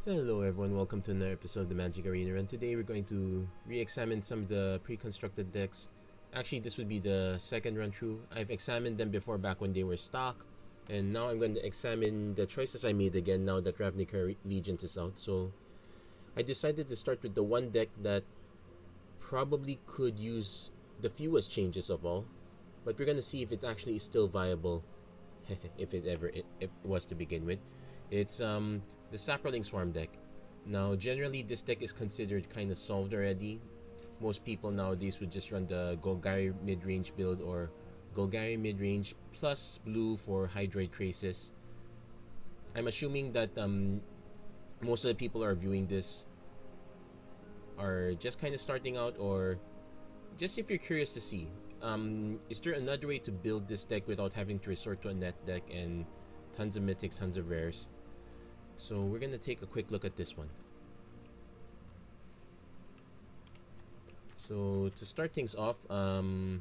Hello everyone, welcome to another episode of the MTG Arena Run. Today we're going to re-examine some of the pre-constructed decks. Actually, this would be the second run through. I've examined them before back when they were stock, and now I'm going to examine the choices I made again now that Ravnica Legions is out. So I decided to start with the one deck that probably could use the fewest changes of all, but we're going to see if it actually is still viable, if it was to begin with. It's the Saproling Swarm deck. Now, generally, this deck is considered kind of solved already. Most people nowadays would just run the Golgari mid-range build or Golgari mid-range plus blue for Hydroid Krasis. I'm assuming that most of the people are viewing this are just kind of starting out, or just if you're curious to see, is there another way to build this deck without having to resort to a net deck and tons of mythics, tons of rares? So we're going to take a quick look at this one. So to start things off, the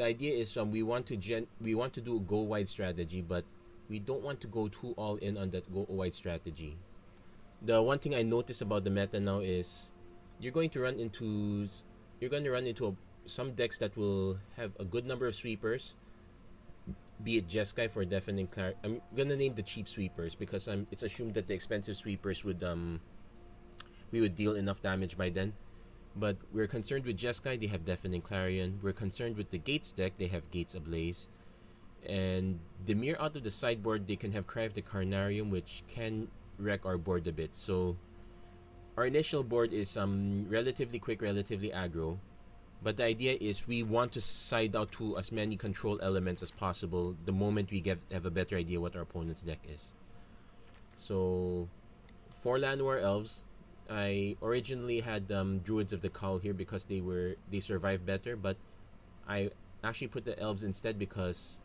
idea is we want to do a go wide strategy, but we don't want to go too all in on that go wide strategy. The one thing I noticed about the meta now is you're going to run into some decks that will have a good number of sweepers, be it Jeskai for deafening clarity. I'm gonna name the cheap sweepers because it's assumed that the expensive sweepers would we would deal enough damage by then. But we're concerned with Jeskai, they have Deafening Clarion. We're concerned with the Gates deck, they have Gates Ablaze. And the Demir out of the sideboard, they can have Cry of the Carnarium, which can wreck our board a bit. So our initial board is relatively quick, relatively aggro. But the idea is we want to side out to as many control elements as possible the moment we have a better idea what our opponent's deck is. So, for Llanowar Elves, I originally had Druids of the Cowl here because they survive better, but I actually put the Elves instead because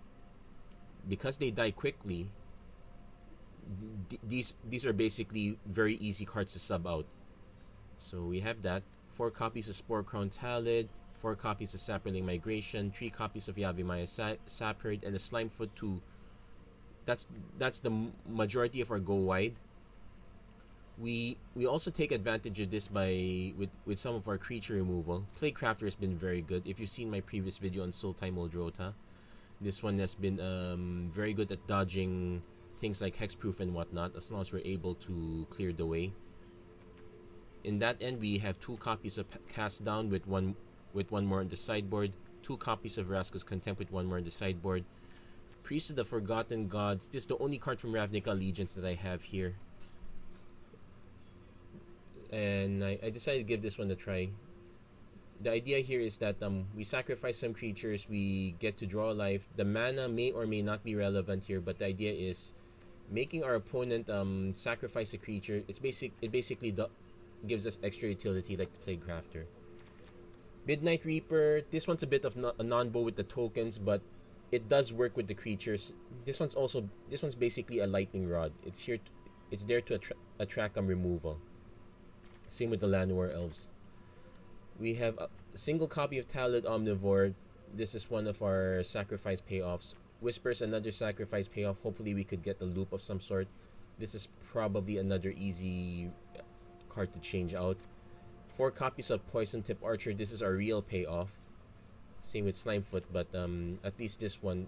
they die quickly. These are basically very easy cards to sub out. So we have that. 4 copies of Spore Crown Talid, 4 copies of Saproling Migration, 3 copies of Yavimaya Sapherd, and a Slimefoot 2. That's the majority of our go wide. We also take advantage of this with some of our creature removal. Plaguecrafter has been very good. If you've seen my previous video on Sultai Muldrota, this one has been very good at dodging things like hexproof and whatnot, as long as we're able to clear the way. In that end, we have 2 copies of Cast Down with one more on the sideboard, 2 copies of Vraska's Contempt with 1 more on the sideboard. Priest of the Forgotten Gods. This is the only card from Ravnica Allegiance that I have here, and I decided to give this one a try. The idea here is that we sacrifice some creatures, we get to draw a life. The mana may or may not be relevant here, but the idea is making our opponent sacrifice a creature. It basically gives us extra utility like the Plaguecrafter. Midnight Reaper, this one's a bit of a non-bow with the tokens, but it does work with the creatures. This one's basically a lightning rod. It's there to attract removal. Same with the Llanowar Elves. We have a single copy of Talid Omnivore. This is one of our sacrifice payoffs. Whispers, another sacrifice payoff. Hopefully we could get a loop of some sort. This is probably another easy card to change out. 4 copies of Poison Tip Archer. This is our real payoff. Same with Slimefoot, but at least this one,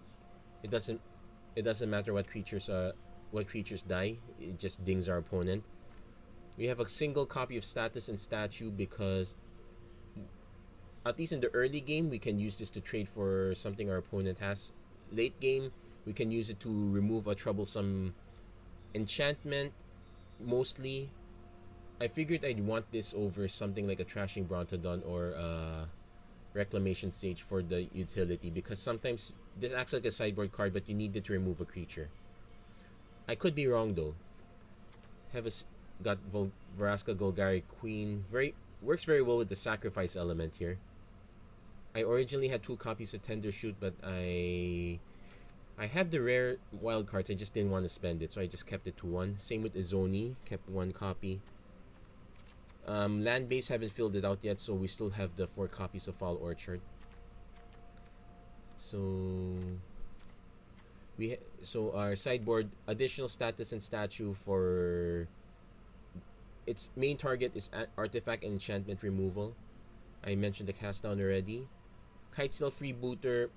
it doesn't matter what creatures die. It just dings our opponent. We have a single copy of Status and Statue because at least in the early game we can use this to trade for something our opponent has. Late game we can use it to remove a troublesome enchantment. Mostly I figured I'd want this over something like a Trashing Brontodon or Reclamation Sage for the utility, because sometimes this acts like a sideboard card but you need it to remove a creature. I could be wrong though. Got Vraska Golgari Queen. Works very well with the sacrifice element here. I originally had 2 copies of Tender Shoot, but I have the rare wild cards. I just didn't want to spend it, so I just kept it to 1. Same with Izoni, kept 1 copy. Land base haven't filled it out yet, so we still have the 4 copies of Fall Orchard. So our sideboard, additional Status and Statue for its main target is artifact and enchantment removal. I mentioned the cast down already. Kitesail Freebooter.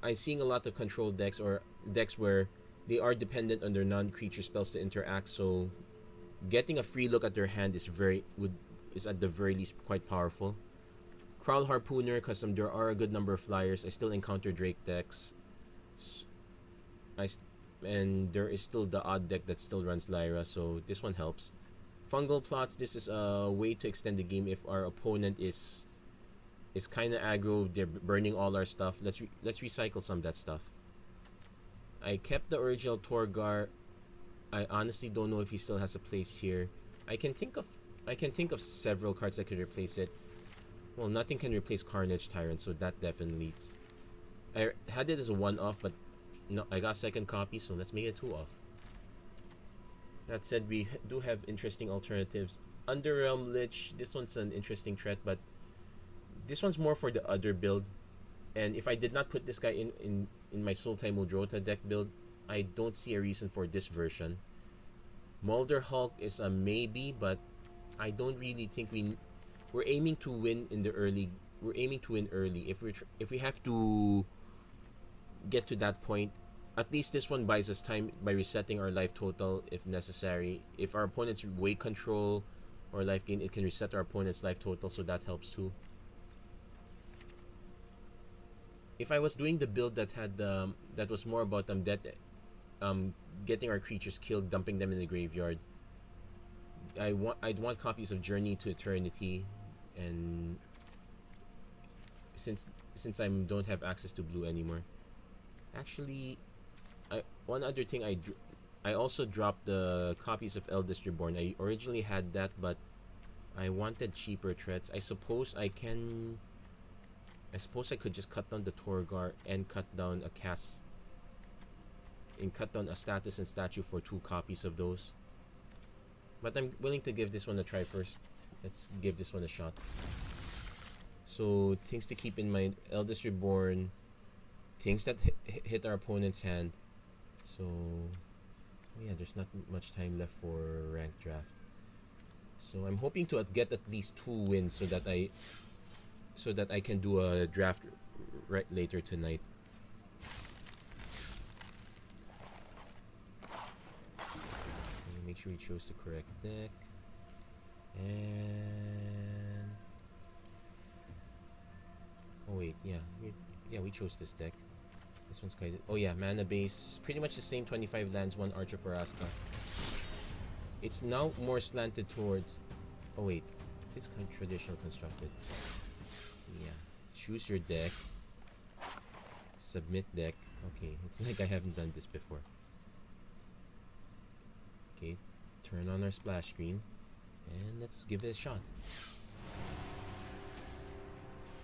I'm seeing a lot of control decks or decks where they are dependent on their non-creature spells to interact. So getting a free look at their hand is at the very least quite powerful. Crowl Harpooner, because there are a good number of flyers. I still encounter Drake decks. And there is still the odd deck that still runs Lyra, so this one helps. Fungal Plots, this is a way to extend the game if our opponent is kind of aggro, they're burning all our stuff. Let's recycle some of that stuff. I kept the original Torgar. I honestly don't know if he still has a place here. I can think of several cards that could replace it. Well, nothing can replace Carnage Tyrant, so that definitely leads. I had it as a one-off, but no, I got second copy, so let's make it two-off. That said, we do have interesting alternatives. Underrealm Lich, this one's an interesting threat, but this one's more for the other build. And if I did not put this guy in my Sultai Muldrota deck build, I don't see a reason for this version. Mulder Hulk is a maybe, but I don't really think we're aiming to win in the early. We're aiming to win early. If we have to get to that point, at least this one buys us time by resetting our life total if necessary. If our opponent's weight control or life gain, it can reset our opponent's life total, so that helps too. If I was doing the build that had that was more about getting our creatures killed, dumping them in the graveyard, I'd want copies of Journey to Eternity, and since I don't have access to blue anymore. Actually, one other thing, I also dropped the copies of Eldest Reborn. I originally had that, but I wanted cheaper threats. I suppose I could just cut down the Torgar and cut down a status and statue for 2 copies of those. But I'm willing to give this one a try first. Let's give this one a shot. So things to keep in mind: Eldest Reborn, things that hit our opponent's hand. So yeah, there's not much time left for ranked draft. So I'm hoping to get at least 2 wins so that I can do a draft right later tonight. Make sure we chose the correct deck. And oh wait, yeah, we chose this deck. This one's kind of, oh yeah, mana base, pretty much the same, 25 lands, 1 Archer for Aska. It's now more slanted towards, oh wait, it's kind of traditional constructed. Yeah, choose your deck, submit deck. Okay, it's like I haven't done this before. Okay, turn on our splash screen and let's give it a shot.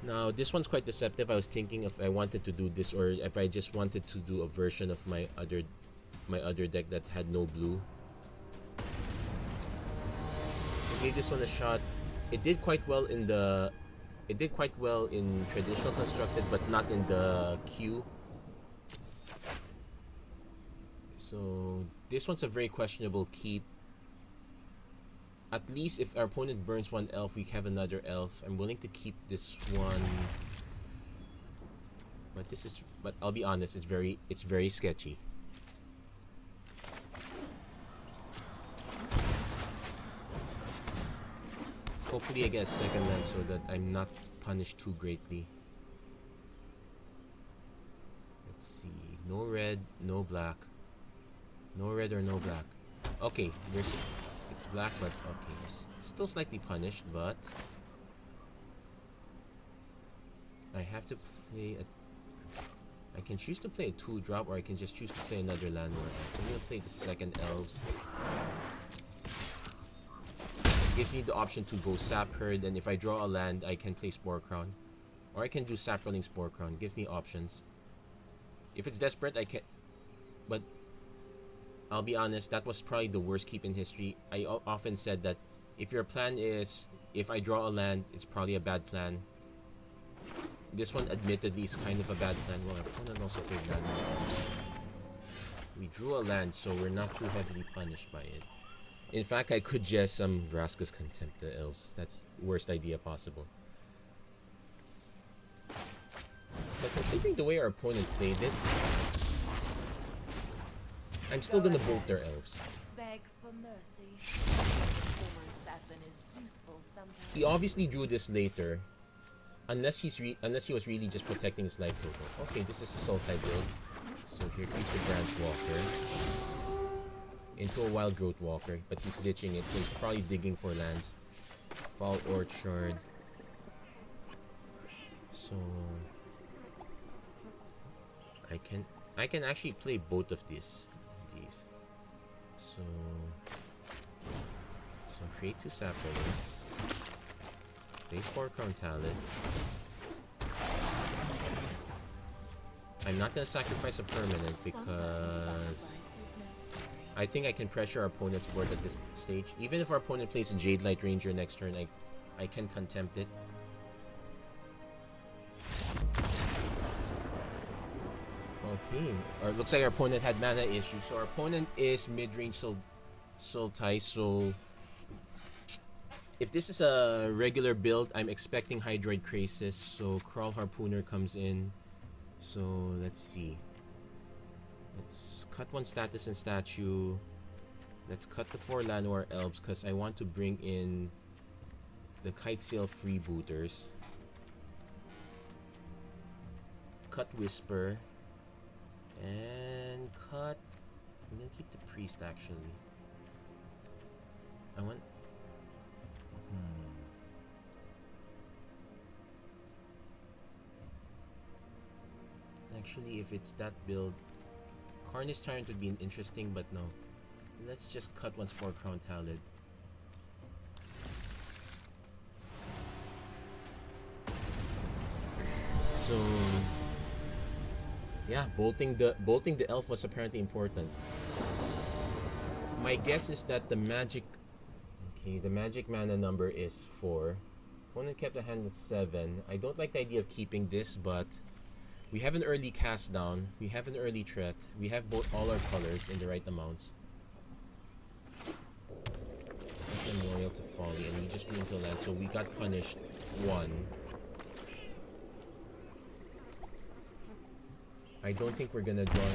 Now this one's quite deceptive. I was thinking if I wanted to do this or if I just wanted to do a version of my other deck that had no blue. I gave this one a shot. It did quite well in traditional constructed, but not in the queue. So this one's a very questionable keep. At least if our opponent burns 1 elf, we have another elf. I'm willing to keep this one, but I'll be honest, it's very sketchy. Hopefully I get a second land so that I'm not punished too greatly. Let's see, no red, no black. No red or no black. Okay, it's black, but okay, it's still slightly punished, but I have to play I can choose to play a 2-drop, or I can just choose to play another land more. I'm gonna play the second elves. It gives me the option to go Sap Herd, and if I draw a land, I can play Spore Crown, or I can do Saproling Spore Crown. Gives me options. If it's desperate, I can, but I'll be honest, that was probably the worst keep in history. I often said that if your plan is, if I draw a land, it's probably a bad plan. This one admittedly is kind of a bad plan. Well, our opponent also played land. We drew a land, so we're not too heavily punished by it. In fact, I could just Vraska's Contempt the elves. That's worst idea possible. But considering the way our opponent played it, I'm still gonna bolt their elves. Beg for mercy. Assassin is useful sometimes. He obviously drew this later, unless he was really just protecting his life total. Okay, this is a Sultai build. So here comes the Branch Walker into a Wild Growth Walker, but he's ditching it, so he's probably digging for lands. Fall Orchard. So I can actually play both of these. So create 2 Saprolings. Place 4 Crown Talent. I'm not gonna sacrifice a permanent because I think I can pressure our opponent's board at this stage. Even if our opponent plays a Jade Light Ranger next turn, I can contempt it. Okay, looks like our opponent had mana issues. So our opponent is mid-range Sultai, so if this is a regular build, I'm expecting Hydroid Krasis, so Crawl Harpooner comes in. So let's see. Let's cut 1 status and statue. Let's cut the 4 Llanowar elves because I want to bring in the Kitesail freebooters. Cut Whisper. And cut... I'm gonna keep the priest actually. I want... Actually, if it's that build, Carnage Tyrant would be interesting, but no. Let's just cut once for Crown Talent. So yeah, bolting the elf was apparently important. My guess is that the magic mana number is 4. Opponent kept a hand of 7. I don't like the idea of keeping this, but we have an early cast down, we have an early threat, we have all our colors in the right amounts. Memorial to Folly, and we just drew into land, so we got punished 1. I don't think we're gonna draw.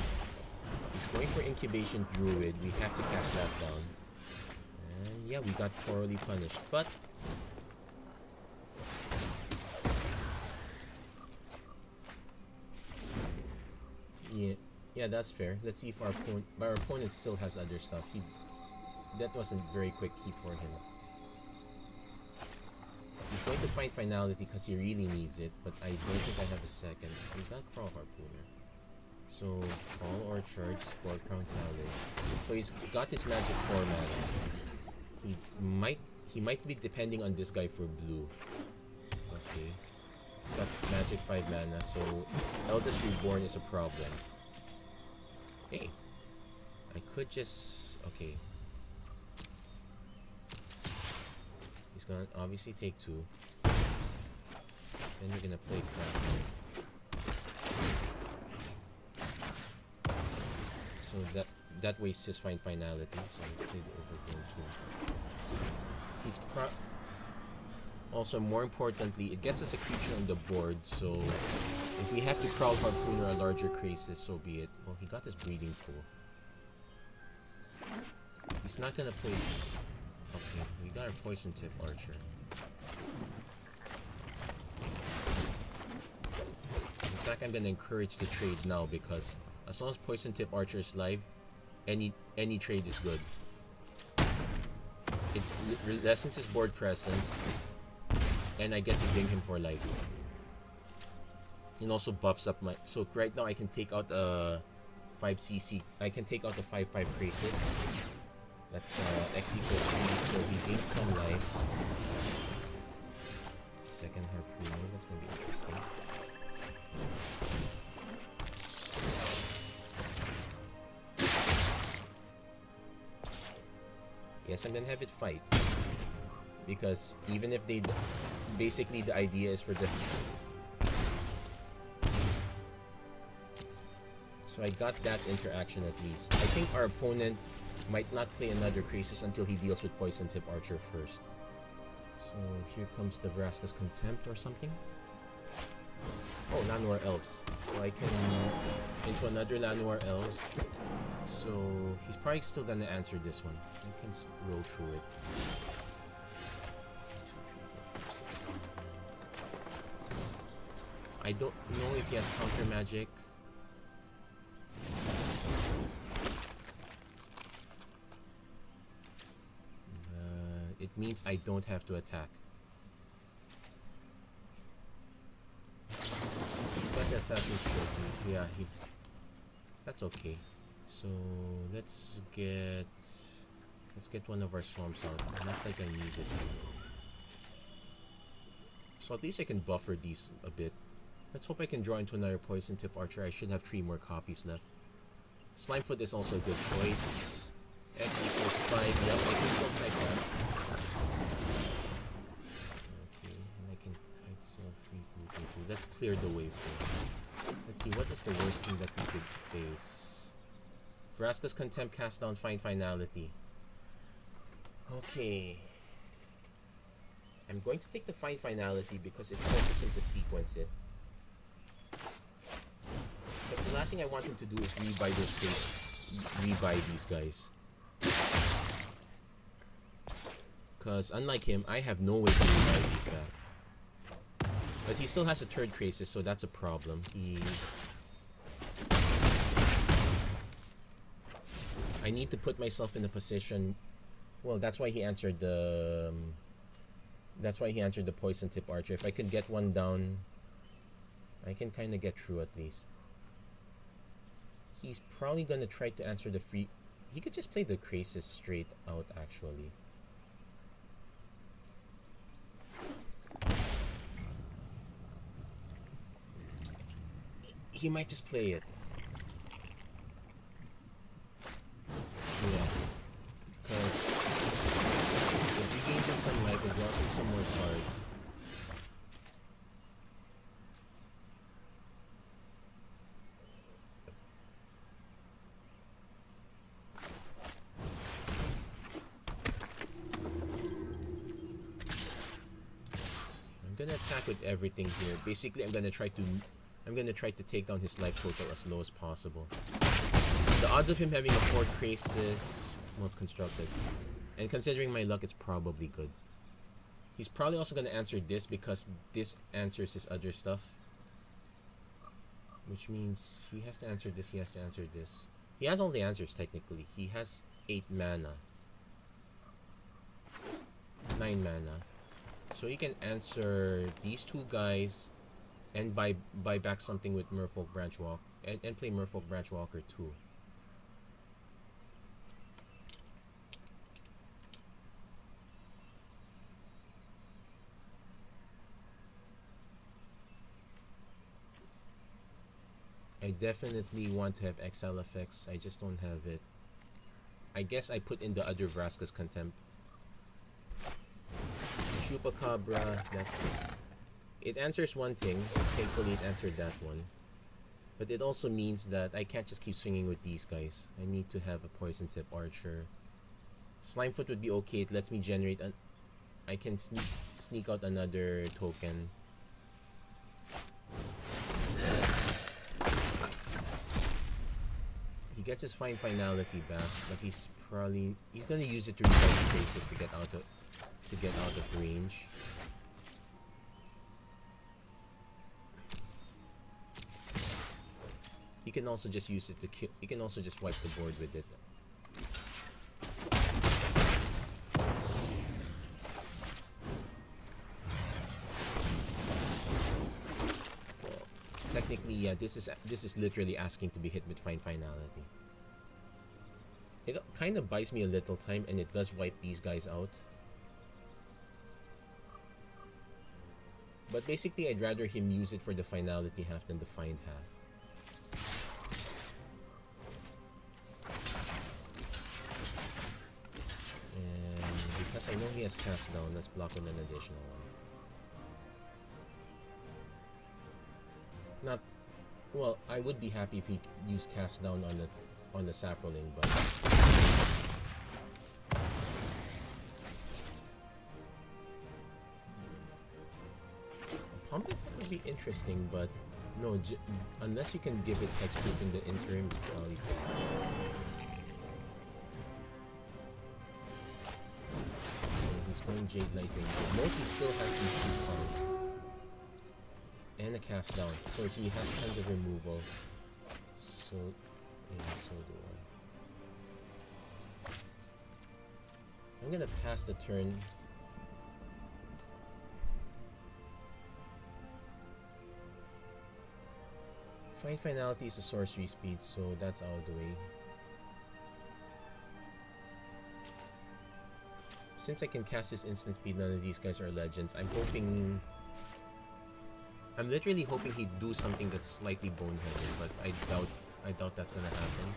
He's going for Incubation Druid. We have to cast that down. And yeah, we got thoroughly punished. But yeah, that's fair. Let's see if our opponent still has other stuff. That wasn't very quick keep for him. He's going to find Finality because he really needs it, but I don't think I have a second. We got Crawl Harpooner. So, Fall Orchard, Spore Crown Talent. So he's got his magic 4 mana. He might be depending on this guy for blue. Okay. He's got magic 5 mana, so Eldest Reborn is a problem. Hey. I could just... okay. He's gonna obviously take 2. Then we're gonna play Craft. So that wastes his Finality, so let's play the Overgrown too. He's also, more importantly, it gets us a creature on the board, so if we have to Crawl Harpooner a larger Krasis, so be it. Well, he got his Breeding Pool. He's not gonna play... okay, we got our Poison Tip Archer. In fact, I'm gonna encourage the trade now because as long as Poison Tip Archer is live, any trade is good. It lessens his board presence, and I get to ding him for life. And also buffs up my... so right now I can take out a 5cc. I can take out the 5/5 Krasis. That's X equals 3, so he gains some life. Second Harpooner, that's gonna be interesting. Yes, I'm gonna have it fight. Because even if they... basically the idea is for the... so I got that interaction at least. I think our opponent Might not play another Crisis until he deals with Poison Tip Archer first. So here comes the Vraska's Contempt or something. Oh, Llanowar Elves. So I can into another Llanowar Elves. So he's probably still gonna answer this one. I can roll through it. I don't know if he has counter magic. It means I don't have to attack. He's got the Assassin's Trophy. Yeah, that's okay. So let's get one of our swarms out. Not like I need it. So at least I can buffer these a bit. Let's hope I can draw into another Poison Tip Archer. I should have 3 more copies left. Slimefoot is also a good choice. X equals 5. Yep, I can still snipe that. Okay, and I can kite self free food. Let's clear the wave first. Let's see, what is the worst thing that we could face? Vraska's Contempt, cast down, find finality. Okay. I'm going to take the find finality because it forces him to sequence it. Because the last thing I want him to do is rebuy these guys. Because unlike him, I have no way to rebuy these back. But he still has a third Crisis, so that's a problem. I need to put myself in a position. Well, that's why he answered the. That's why he answered the Poison Tip Archer. If I could get one down, I can kind of get through at least. He's probably gonna try to answer the free. He could just play the Crisis straight out, actually. He might just play it. Yeah. Because if he gains him some life, it draws him some more cards. I'm gonna attack with everything here. Basically, I'm gonna try to take down his life total as low as possible. The odds of him having a 4th Crisis, well, it's constructed. And considering my luck, it's probably good. He's probably also gonna answer this because this answers his other stuff. Which means he has to answer this, he has to answer this. He has all the answers technically. He has 8 mana. 9 mana. So he can answer these 2 guys and buy back something with Merfolk Branchwalk and play Merfolk Branchwalker too. I definitely want to have exile effects. I just don't have it. I guess I put in the other Vraska's Contempt. Chupacabra, it answers one thing. Thankfully, it answered that one. But it also means that I can't just keep swinging with these guys. I need to have a Poison Tip Archer. Slimefoot would be okay. It lets me generate an. I can sneak out another token. He gets his Find Finality back, but he's gonna use it to resolve the Crisis to get out of range. You can also just use it to kill. You can also just wipe the board with it. Well, technically, yeah, this is literally asking to be hit with Find Finality. It kind of buys me a little time, and it does wipe these guys out. But basically, I'd rather him use it for the Finality half than the Find half. I know he has cast down. Let's block with an additional one. Not well. I would be happy if he used cast down on the Saproling, but would be interesting, but no, unless you can give it hexproof in the interim, it's probably good. He's going Jade Lightning. Moki still has these 2 cards. And a cast down. So he has tons of removal. So, yeah, so do I. I'm gonna pass the turn. Find Finality is a sorcery speed, so that's out of the way. Since I can cast this instant speed, none of these guys are legends. I'm literally hoping he'd do something that's slightly boneheaded, but I doubt that's gonna happen.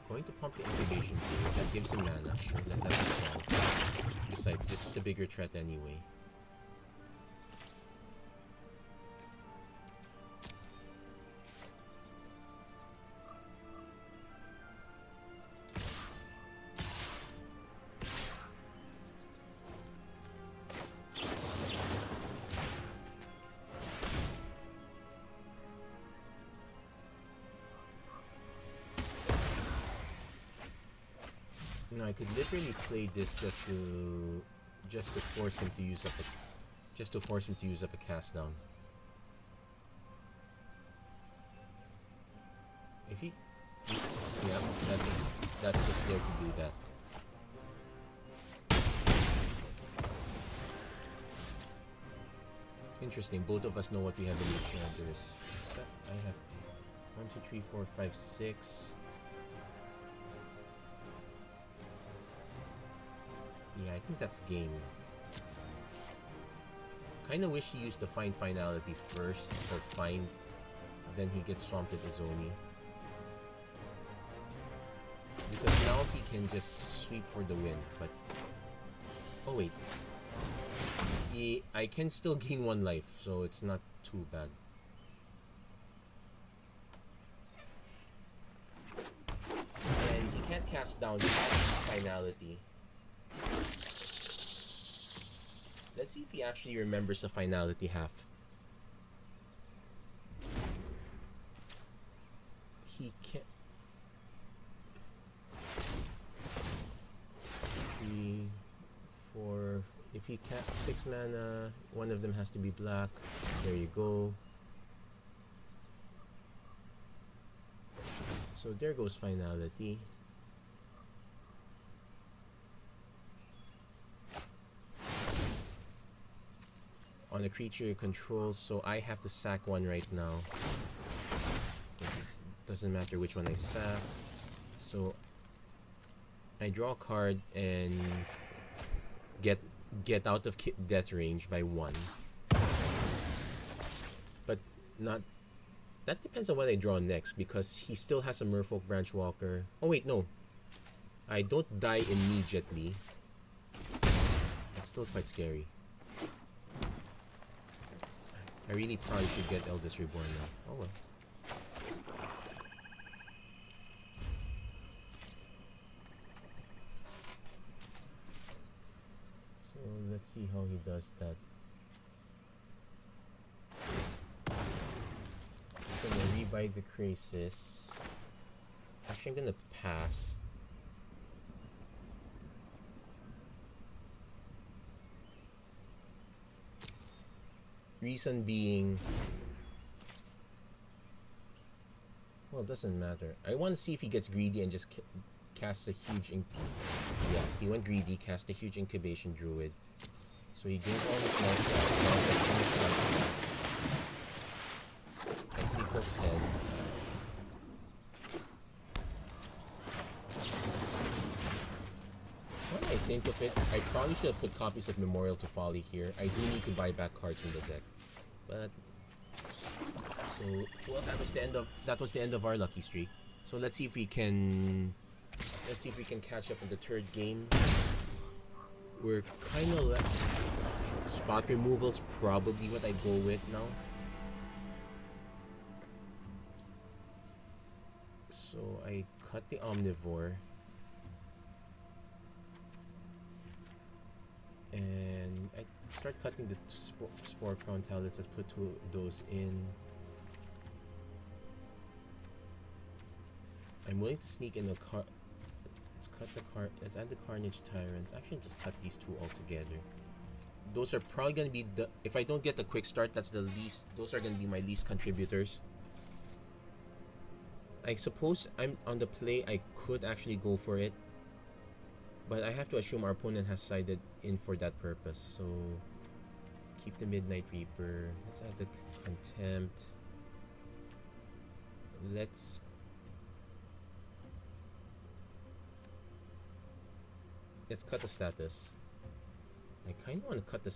Going to pump the incubation period. That gives him mana. Sure, let that be solved. Besides, this is the bigger threat anyway. No, I could literally play this just to force him to use up a cast down. If he, yeah, that's just there to do that. Interesting. Both of us know what we have in each others. Except I have 1, 2, 3, 4, 5, 6. Yeah, I think that's game. Kinda wish he used the Find Finality first, or Find, then he gets swamped at Azoni. Because now he can just sweep for the win, but... Oh wait. I can still gain 1 life, so it's not too bad. And he can't cast down Finality. Let's see if he actually remembers the Finality half. He can't... 3, 4... If he can't... 6 mana, one of them has to be black. There you go. So there goes Finality. On a creature it controls, so I have to sack 1 right now. This doesn't matter which one I sack. So I draw a card and get out of death range by 1. But not... That depends on what I draw next, because he still has a Merfolk Branchwalker. Oh wait, no. I don't die immediately. That's still quite scary. I really probably should get Eldest Reborn now. Oh well. So let's see how he does that. He's gonna rebuy the Crisis. Actually, I'm gonna pass. Reason being, well, it doesn't matter. I want to see if he gets greedy and just casts a huge yeah, he went greedy, cast a huge Incubation Druid. So he gains all his life. X equals 10. When I think of it, I probably should have put copies of Memorial to Folly here. I do need to buy back cards from the deck. But so well, that was the end of our lucky streak. So let's see if we can catch up in the 3rd game. We're kind of like spot removal's probably what I go with now. So I cut the Omnivore. And I start cutting the spore crown talents. Let's put 2 of those in. I'm willing to sneak in a car. Let's cut the car. Let's add the Carnage Tyrants. Actually, just cut these 2 altogether. Those are probably gonna be the. If I don't get the quick start, that's the least. Those are gonna be my least contributors. I suppose I'm on the play. I could actually go for it, but I have to assume our opponent has sided in for that purpose. So keep the Midnight Reaper. Let's add the Contempt. Let's cut the status. I kind of want to cut the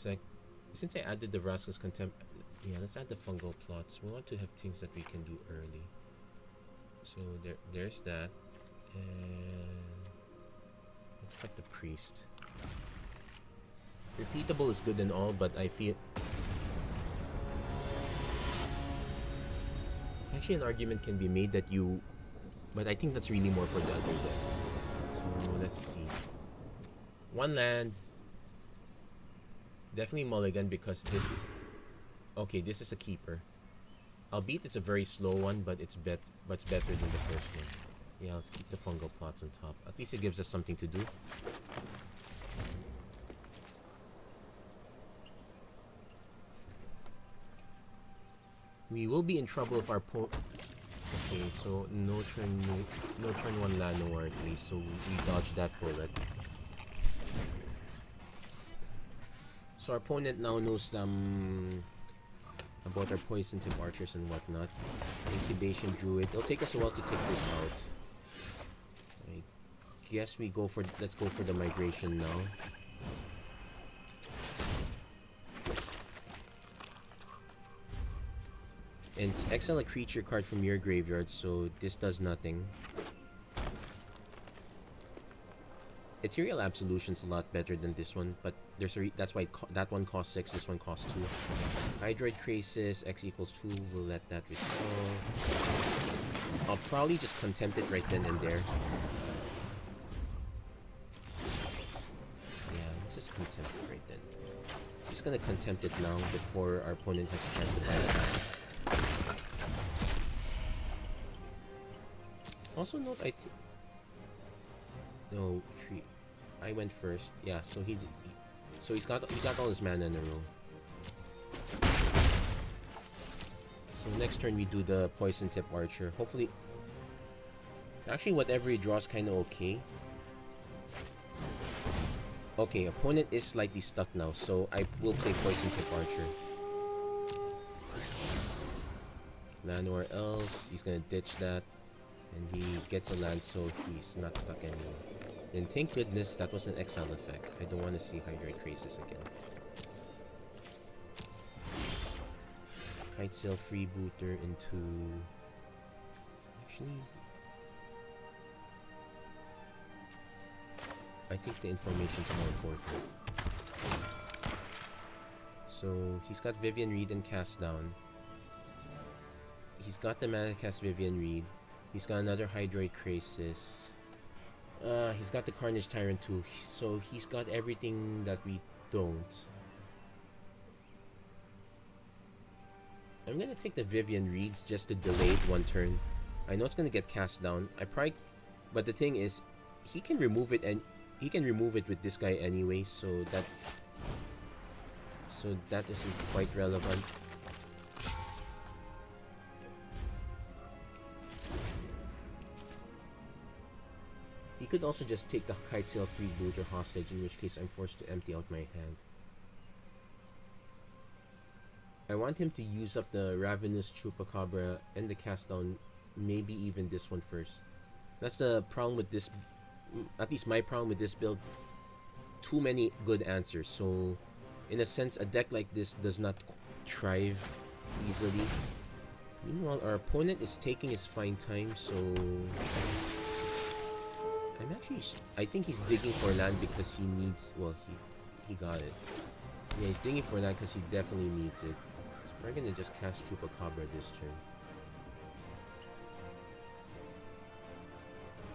since I added the Vraska's Contempt. Yeah, let's add the fungal plots. We want to have things that we can do early. So there's that, and let's cut the priest. Repeatable is good and all, but I feel actually an argument can be made that but I think that's really more for the other deck. So let's see. 1 land. Definitely mulligan because this. Okay, this is a keeper. Albeit it's a very slow one, but it's better than the first one. Yeah, let's keep the fungal plots on top. At least it gives us something to do. We will be in trouble if our okay, so no turn 1 Llanowar at least, so we dodged that bullet. So our opponent now knows about our poison tip archers and whatnot. Incubation druid. It'll take us a while to take this out. I guess let's go for the migration now. And exile a creature card from your graveyard, so this does nothing. Ethereal Absolution's a lot better than this one, but that's why that one costs 6, this one costs 2. Hydroid Crisis, X equals 2, we'll let that resolve. I'll probably just contempt it right then and there. Yeah, let's just contempt it right then. I'm just gonna contempt it now before our opponent has a chance to buy it back. Also note, I went first. Yeah, so he's got all his mana in a row. So next turn we do the poison tip archer. Hopefully, actually whatever he draws kind of okay. Okay, opponent is slightly stuck now, so I will play poison tip archer. Llanowar Elves, he's gonna ditch that, and he gets a land, so he's not stuck anymore. And thank goodness that was an exile effect. I don't want to see Hydroid Crisis again. Kitesail Freebooter into... Actually... I think the information's more important. So, he's got Vivian Reed and Cast Down. He's got the mana to cast Vivian Reed. He's got another Hydroid Crisis. He's got the Carnage Tyrant too, so he's got everything that we don't. I'm gonna take the Vivian Reeds just to delay it 1 turn. I know it's gonna get cast down. But the thing is, he can remove it, and he can remove it with this guy anyway. So that isn't quite relevant. He could also just take the Kitesail Freebooter hostage, in which case I'm forced to empty out my hand. I want him to use up the Ravenous Chupacabra and the cast down, maybe even this one first. That's the problem with this, at least my problem with this build. Too many good answers, so in a sense a deck like this does not thrive easily. Meanwhile, our opponent is taking his fine time, so I think he's digging for land because he needs, well, he got it. Yeah, he's digging for land because he definitely needs it. So we're gonna just cast Chupacabra this turn.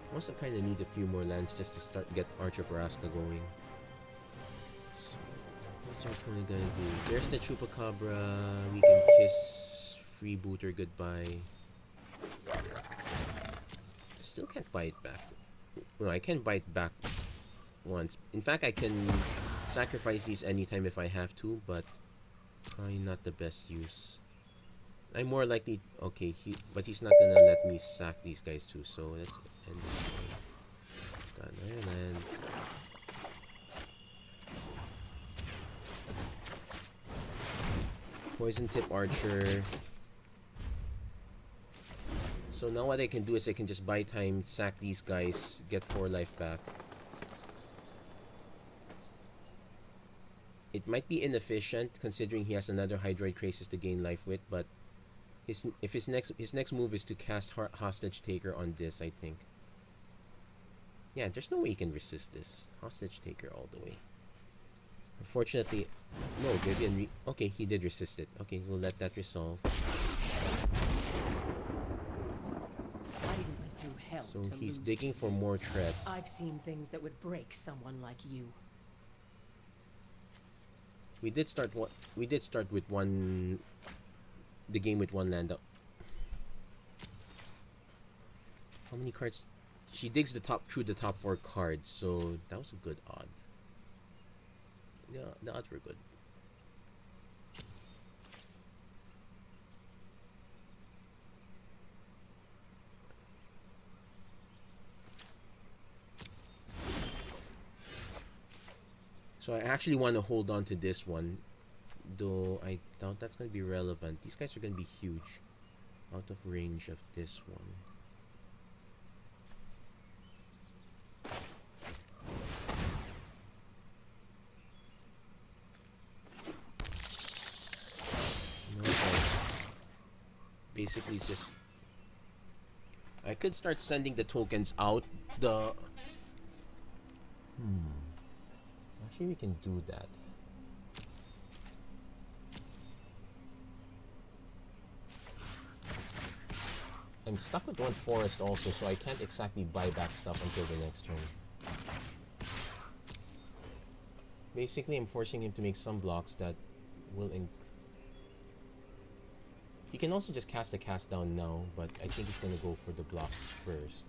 I also kind of need a few more lands just to get Arch of Vraska going. So, What's our opponent gonna do? There's the Chupacabra. We can kiss Freebooter goodbye. Still can't buy it back. No, I can buy it back once. In fact, I can sacrifice these anytime if I have to, but probably not the best use. I'm more likely... Okay, but he's not gonna let me sack these guys too, so let's end it. Got another land. Poison Tip Archer. So now what I can do is I can just buy time, sack these guys, get 4 life back. It might be inefficient considering he has another Hydroid Crisis to gain life with, but his next move is to cast Hostage Taker on this, I think. Yeah, there's no way he can resist this. Hostage Taker all the way. Unfortunately, no, Vivian. Okay, he did resist it. Okay, we'll let that resolve. So he's digging for more threats. I've seen things that would break someone like you. We did start with one. The game with 1 land up. How many cards? She digs through the top 4 cards, so that was a good odd. Yeah, the odds were good. So I actually want to hold on to this one, though I doubt that's going to be relevant. These guys are going to be huge, out of range of this one. Basically, it's just... I could start sending the tokens out. Actually, we can do that. I'm stuck with 1 forest also, so I can't exactly buy back stuff until the next turn. Basically, I'm forcing him to make some blocks that will... He can also just cast a cast down now, but I think he's gonna go for the blocks first.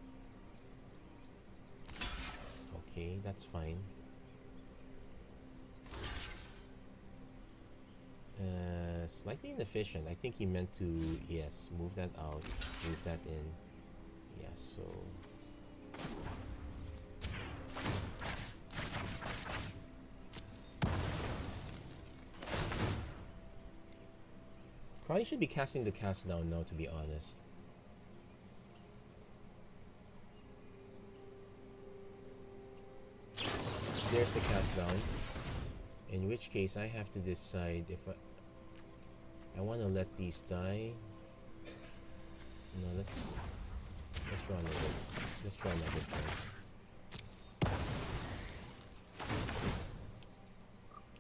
Okay, that's fine. Slightly inefficient. I think he meant to, yes, move that out, move that in. Yes, so... Probably should be casting the cast down now, to be honest. There's the cast down. In which case, I have to decide if I want to let these die. No, let's draw another. Let's draw another card.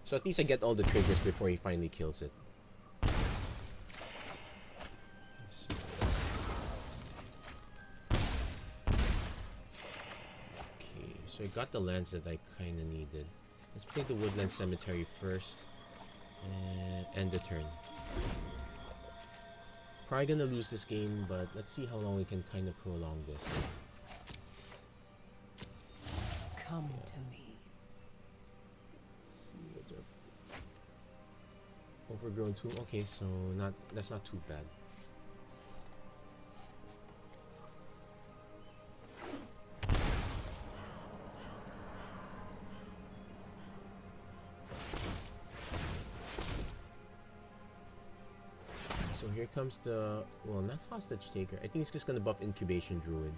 So at least I get all the triggers before he finally kills it. Okay, so I got the lands that I kind of needed. Let's play the Woodland Cemetery first and end the turn. Probably gonna lose this game, but let's see how long we can kind of prolong this. Come to me. Let's see what they're... Overgrown tomb. Okay, so that's not too bad. So here comes the... Well, not Hostage Taker. I think it's just gonna buff Incubation Druid.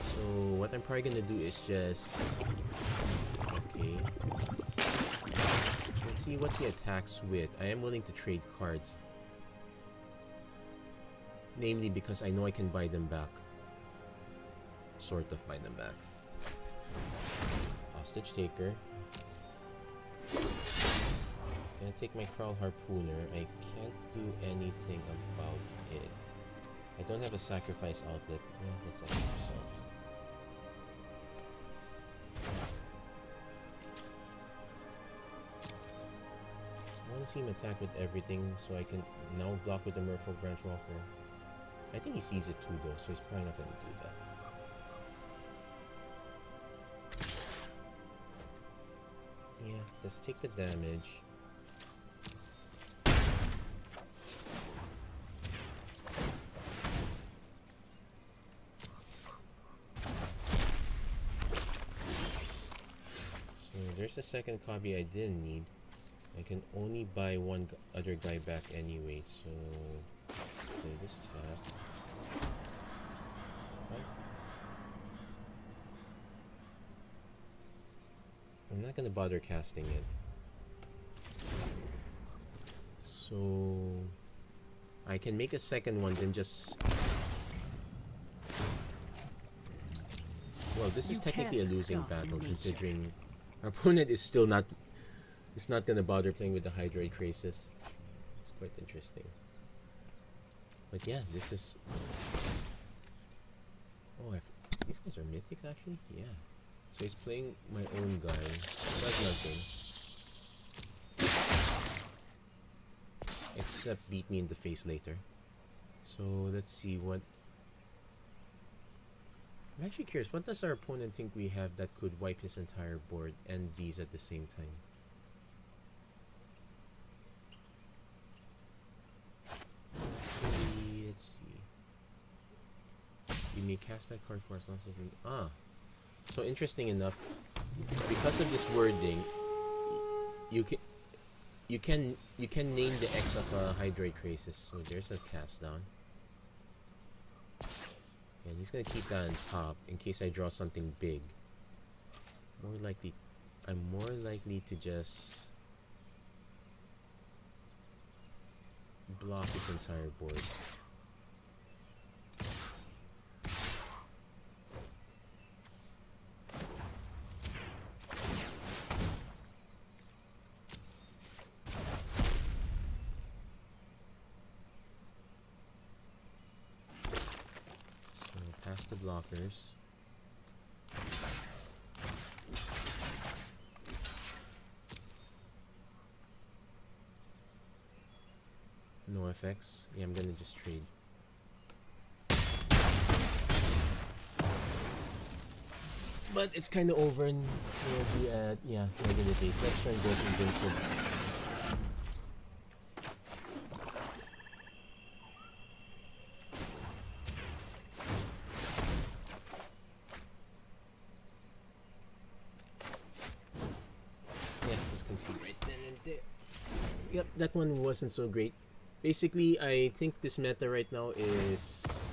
So what I'm probably gonna do is just... Okay. Let's see what he attacks with. I am willing to trade cards. Namely because I know I can buy them back. Sort of buy them back. Hostage Taker. Gonna take my Crawl Harpooner. I can't do anything about it. I don't have a sacrifice outlet. Yeah, let's sacrifice yourself. want to see him attack with everything, so I can now block with the Merfolk Branchwalker. I think he sees it too, though, so he's probably not going to do that. Yeah, just take the damage. So there's the second copy I didn't need. I can only buy one other guy back anyway, so let's play this tap. Right. I'm not gonna bother casting it. So I can make a second one, then just... Well, this is technically a losing battle, considering our opponent is still not... It's not gonna bother playing with the Hydroid Krasis. It's quite interesting. But yeah, this is... Oh, these guys are mythics actually? Yeah. So he's playing my own guy. Does nothing. Except beat me in the face later. So let's see what... I'm actually curious, what does our opponent think we have that could wipe his entire board and these at the same time? Let's see. You may cast that card for as long as you can. Ah, so interesting enough, because of this wording, you can name the X of a Hydroid Krasis. So there's a cast down, and he's gonna keep that on top in case I draw something big. I'm more likely to just block this entire board. So past the blockers. No effects. Yeah, I'm gonna just trade. But it's kind of over, and so we'll be at, yeah, -8. Next turn goes invincible. Yeah, just concede right then and there. Yep, that one wasn't so great. Basically, I think this meta right now is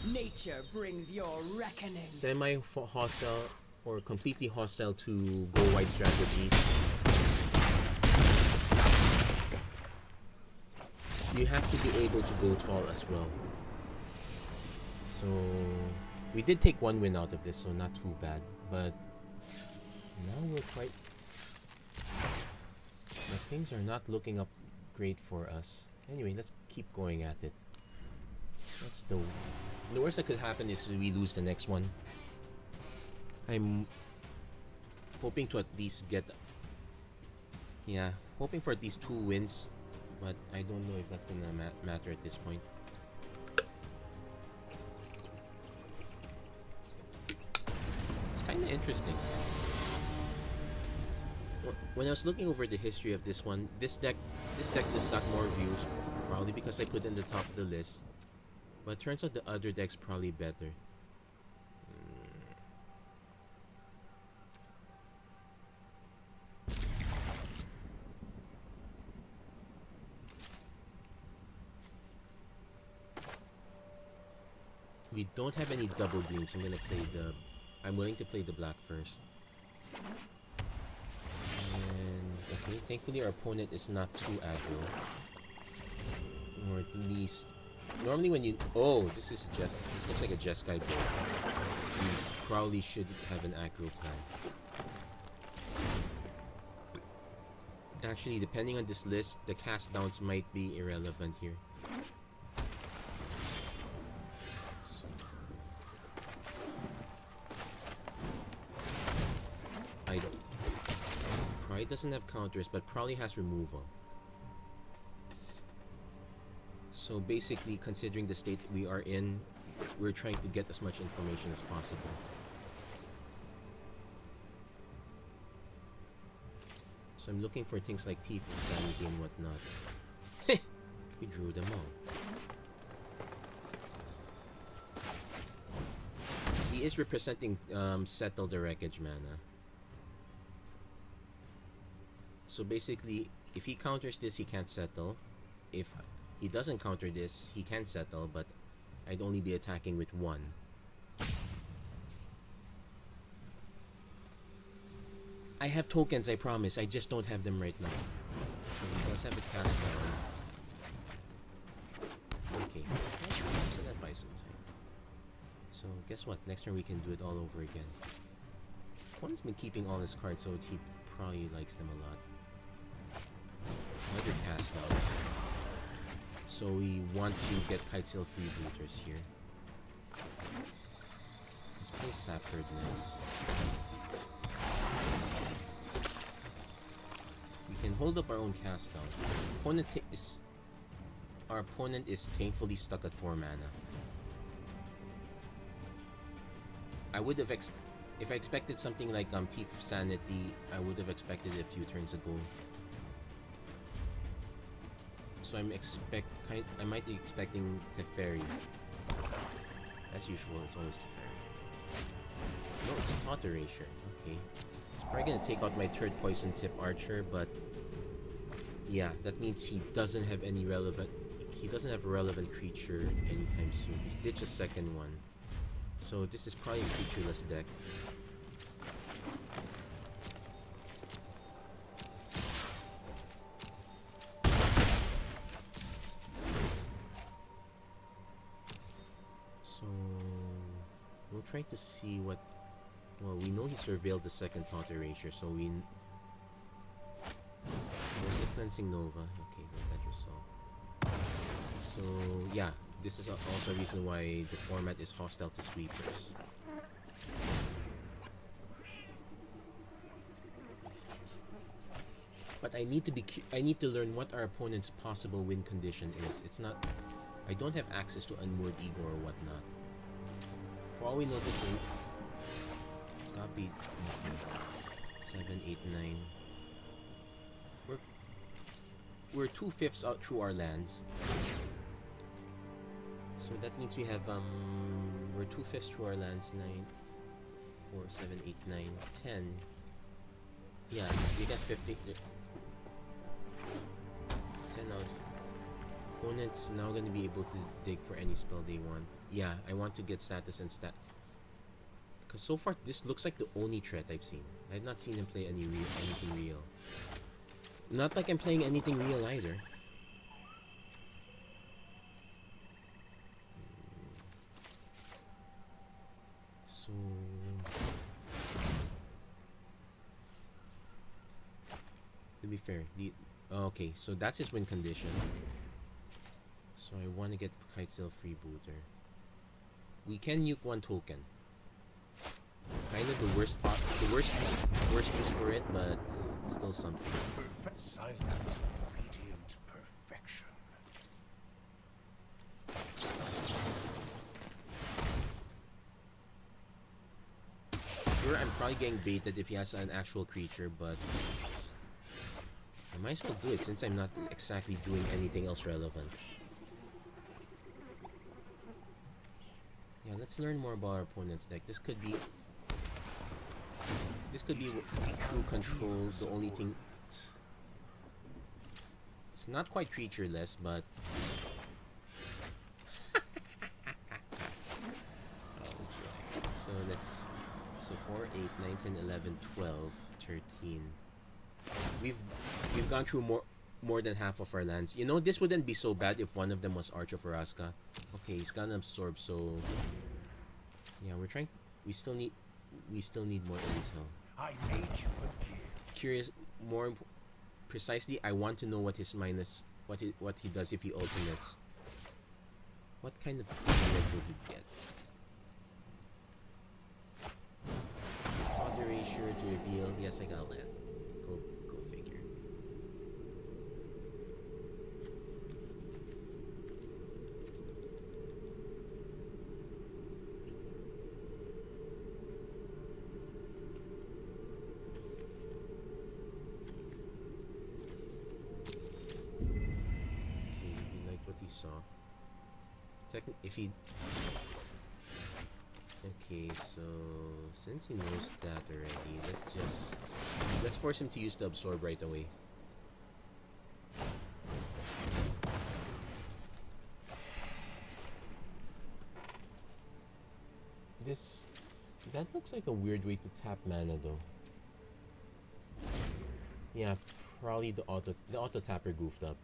Nature brings your reckoning. Semi-hostile or completely hostile to go wide strategies. You have to be able to go tall as well. So we did take one win out of this, so not too bad. But now we're quite... But things are not looking up great for us. Anyway, let's keep going at it. That's the worst that could happen is we lose the next one. I'm hoping to at least get... Yeah, hoping for at least 2 wins. But I don't know if that's gonna matter at this point. It's kind of interesting. When I was looking over the history of this one, this deck just got more views, probably because I put it in the top of the list. But it turns out the other deck's probably better. We don't have any double greens. I'm willing to play the black first. Okay, thankfully our opponent is not too aggro. Or at least... Normally when you... Oh, this looks like a Jeskai board. You probably should have an aggro plan. Actually, depending on this list, the cast downs might be irrelevant here. doesn't have counters, but probably has removal. So basically, considering the state we are in, we're trying to get as much information as possible. So I'm looking for things like Thief of Sanity and whatnot. We drew them all. He is representing Settle the Wreckage mana. So basically, if he counters this, he can't settle. If he doesn't counter this, he can settle, but I'd only be attacking with one. I have tokens, I promise. I just don't have them right now. So he does have a cast down. Okay. So that buys some time. So guess what? Next turn we can do it all over again. Opponent's been keeping all his cards, so he probably likes them a lot. Another cast out. So we want to get Kitesail freebooters here. Let's play Safford next. We can hold up our own cast down. Our opponent is thankfully stuck at 4 mana. I would have if I expected something like Thief of Sanity, I would have expected it a few turns ago. So I might be expecting Teferi. As usual, it's always Teferi. No, it's Thought Erasure. Okay. It's probably gonna take out my third Poison Tip Archer, but yeah, that means he doesn't have any relevant. He doesn't have a relevant creature anytime soon. He's ditched a second one. So this is probably a creatureless deck. So we'll try to see what. Well, we know he surveilled the second Thought Erasure, so we. There's the Cleansing Nova. Okay, let that resolve. So yeah. This is also a reason why the format is hostile to sweepers. But I need to learn what our opponent's possible win condition is. It's not. I don't have access to Unmoored Ego or whatnot. For all we know, this is copy 7, 8, 9. We're 2/5 out through our lands. So that means we have we're 2/5 through our lands. 9, 4, 7, 8, 9, 10. Yeah, we got 50. 10 out. Opponent's now gonna be able to dig for any spell they want. Yeah, I want to get status and stat. Because so far this looks like the only threat I've seen. I've not seen him play anything real. Not like I'm playing anything real either. So to be fair, okay, so that's his win condition. So I want to get Kitesail freebooter. We can nuke one token. Kind of the worst use for it, but still something. Silent, obedient perfection. Sure, I'm probably getting baited if he has an actual creature, but I might as well do it since I'm not exactly doing anything else relevant. Yeah, let's learn more about our opponent's deck. This could be true control. The only thing, it's not quite creatureless, but oh joy. So let's 4, 8, 9, 10, 11, 12, 13. We've gone through more than half of our lands. You know, this wouldn't be so bad if one of them was Arch of Araska. Okay, he's gonna absorb, so yeah, we still need more intel. I made you again. Curious, more precisely, I want to know what his what he does if he ultimates. What kind of ultimate will he get? Thought Erasure to reveal. Yes, I got land. Go if he... Okay, so since he knows that already, let's force him to use the absorb right away. That looks like a weird way to tap mana though. Yeah, probably the auto tapper goofed up.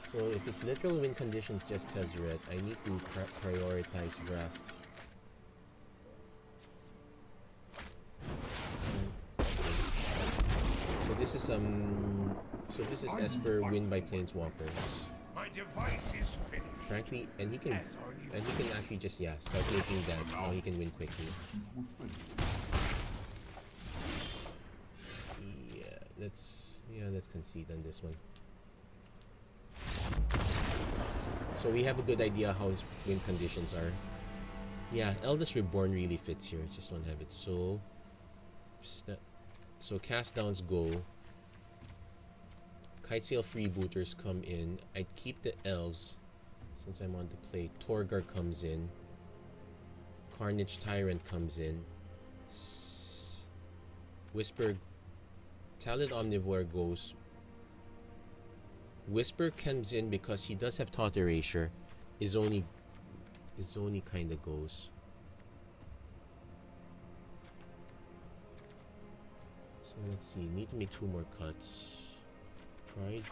So if it's literal win conditions just Tezzeret, I need to prioritize grass. So this is Esper win by Planeswalkers. My device is finished. Frankly, and he can actually just start making that. Now he can win quickly. Let's concede on this one. So we have a good idea how his win conditions are. Yeah, Eldest Reborn really fits here. Just don't have it. So cast downs go. Kitesail freebooters come in. I'd keep the elves since I'm on the play. Torgar comes in. Carnage Tyrant comes in. Whisper. Talent Omnivore goes. Whisper comes in because he does have Thought Erasure. Izoni kinda goes. So let's see. Need to make 2 more cuts. Pride.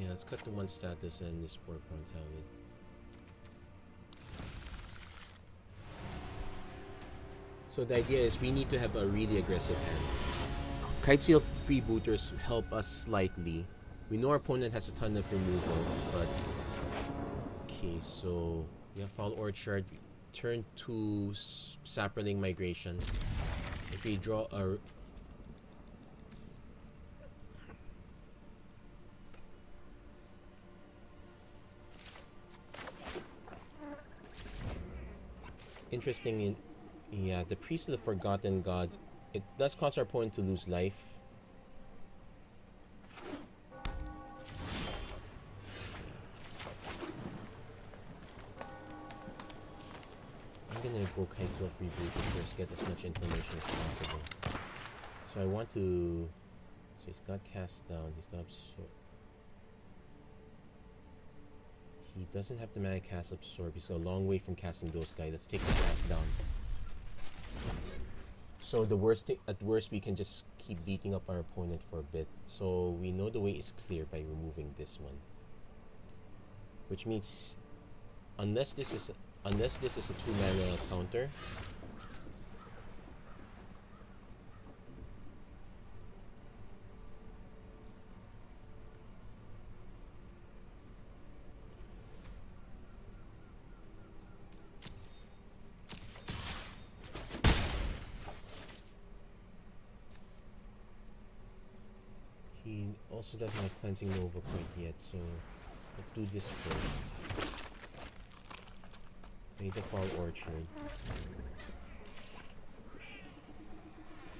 Yeah, let's cut the 1 status and this work on talent. So the idea is we need to have a really aggressive hand. Kitesail freebooters help us slightly. We know our opponent has a ton of removal, but... Okay, so... We have Foul Orchard. Turn to Saproling Migration. If we draw a... Interesting, yeah, the Priest of the Forgotten Gods. It does cause our opponent to lose life. I'm gonna go Kitesail Freebooter first, get as much information as possible. So I want to... So he's got Cast Down, he's got Absorb. He doesn't have the mana cast Absorb, he's a long way from casting those guys. Let's take the Cast Down. So the worst thing, at worst we can just keep beating up our opponent for a bit. So we know the way is clear by removing this one. Which means unless this is a 2 mana counter, he also doesn't have Cleansing Nova quite yet, so let's do this first. Play the Fall Orchard.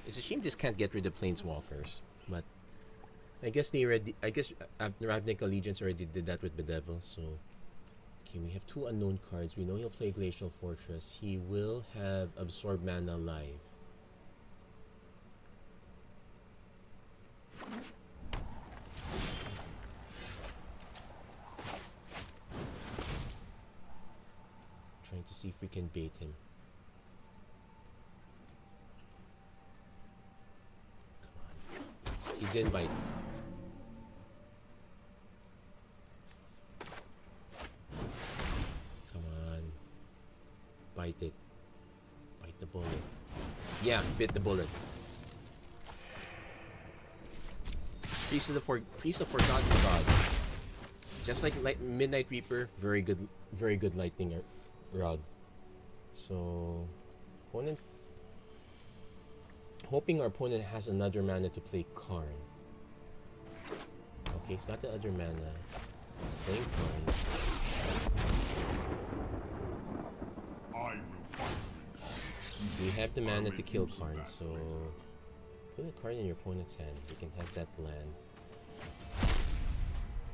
It's a shame this can't get rid of Planeswalkers, but I guess Ravnica Allegiance already did that with Bedevil, so... Okay, we have 2 unknown cards. We know he'll play Glacial Fortress. He will have Absorb Mana live. Trying to see if we can bait him. Come on. He didn't bite. Come on. Bite it. Bite the bullet. Yeah, bit the bullet. Priest of Forgotten God. Just like Midnight Reaper, very good lightning rod. So opponent, hoping our opponent has another mana to play Karn. Okay, he's got the other mana. He's playing Karn. We have the mana to kill Karn, so Put a card in your opponent's hand. You can have that land.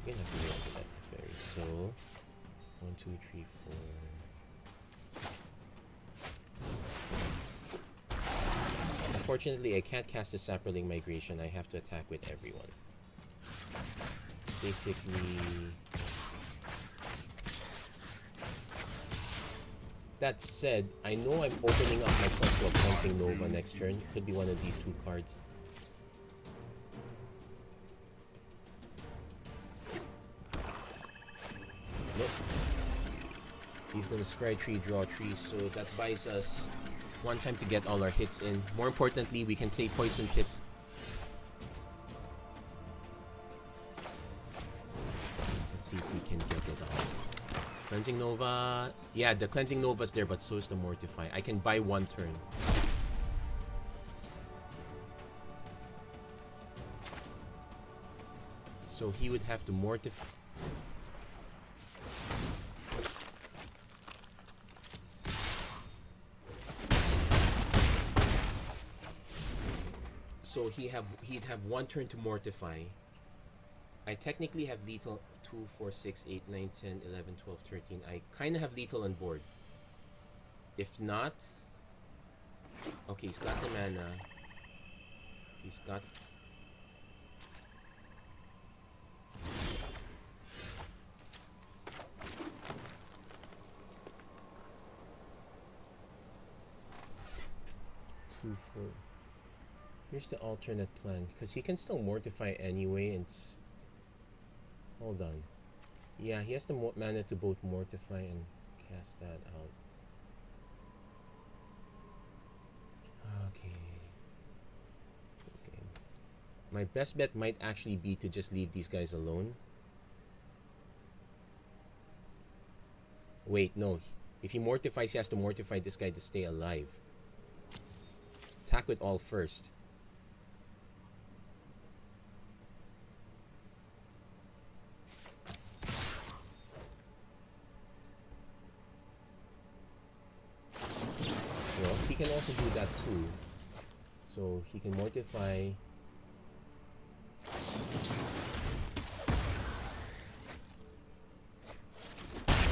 You're gonna have to react to that Teferi. So 1, 2, 3, 4. Unfortunately, I can't cast the Saproling Migration. I have to attack with everyone. Basically, that said, I know I'm opening up myself to a Cleansing Nova next turn. Could be one of these two cards. Nope. He's gonna scry tree, draw tree, so that buys us one time to get all our hits in. More importantly, we can play Poison Tip. Let's see if we can get it off. Cleansing Nova. Yeah, the Cleansing Nova's there, but so is the Mortify. I can buy one turn. So he would have to mortify. So he'd have one turn to mortify. I technically have lethal 2, 4, 6, 8, 9, 10, 11, 12, 13. I kind of have lethal on board. If not... Okay, he's got the mana. He's got... Two, four. Here's the alternate plan, because he can still mortify anyway, and... Hold on. Yeah, he has the mana to both mortify and cast that out. Okay. My best bet might actually be to just leave these guys alone. Wait, no. If he mortifies, he has to mortify this guy to stay alive. Attack with all first. Well, he can also do that too. So he can mortify.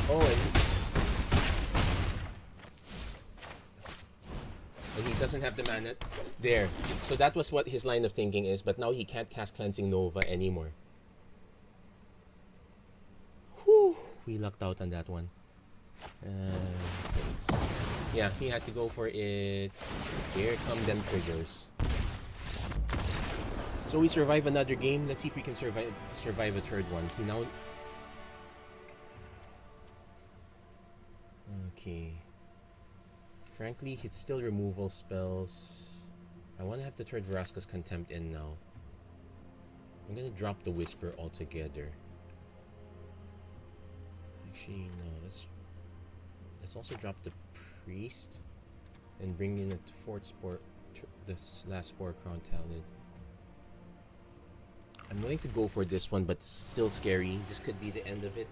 Oh, and he doesn't have the mana there. So that was what his line of thinking is, but now he can't cast Cleansing Nova anymore. Whew, we lucked out on that one. Thanks. Yeah, he had to go for it. Here come them triggers. So we survive another game. Let's see if we can survive a third one. He now... Okay. Frankly, it's still removal spells. I want to have the third Vraska's Contempt in now. I'm gonna drop the Whisper altogether. Actually, no. Let's also drop the Priest and bring in a fourth spore, this last Spore Crown Talent. I'm willing to go for this one, but still scary. This could be the end of it.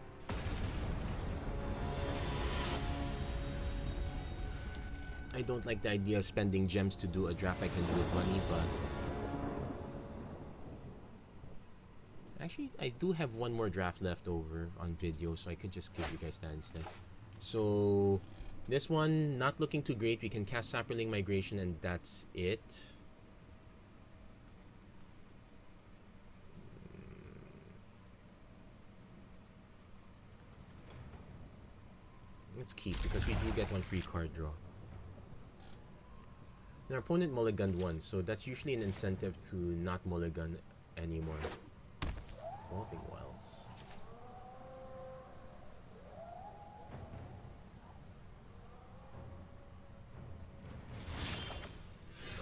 I don't like the idea of spending gems to do a draft I can do with money, but... Actually, I do have one more draft left over on video, so I could just give you guys that instead. So, this one, not looking too great. We can cast Saproling Migration, and that's it. Let's keep, because we do get one free card draw. And our opponent mulliganed once, so that's usually an incentive to not mulligan anymore. Evolving Wilds.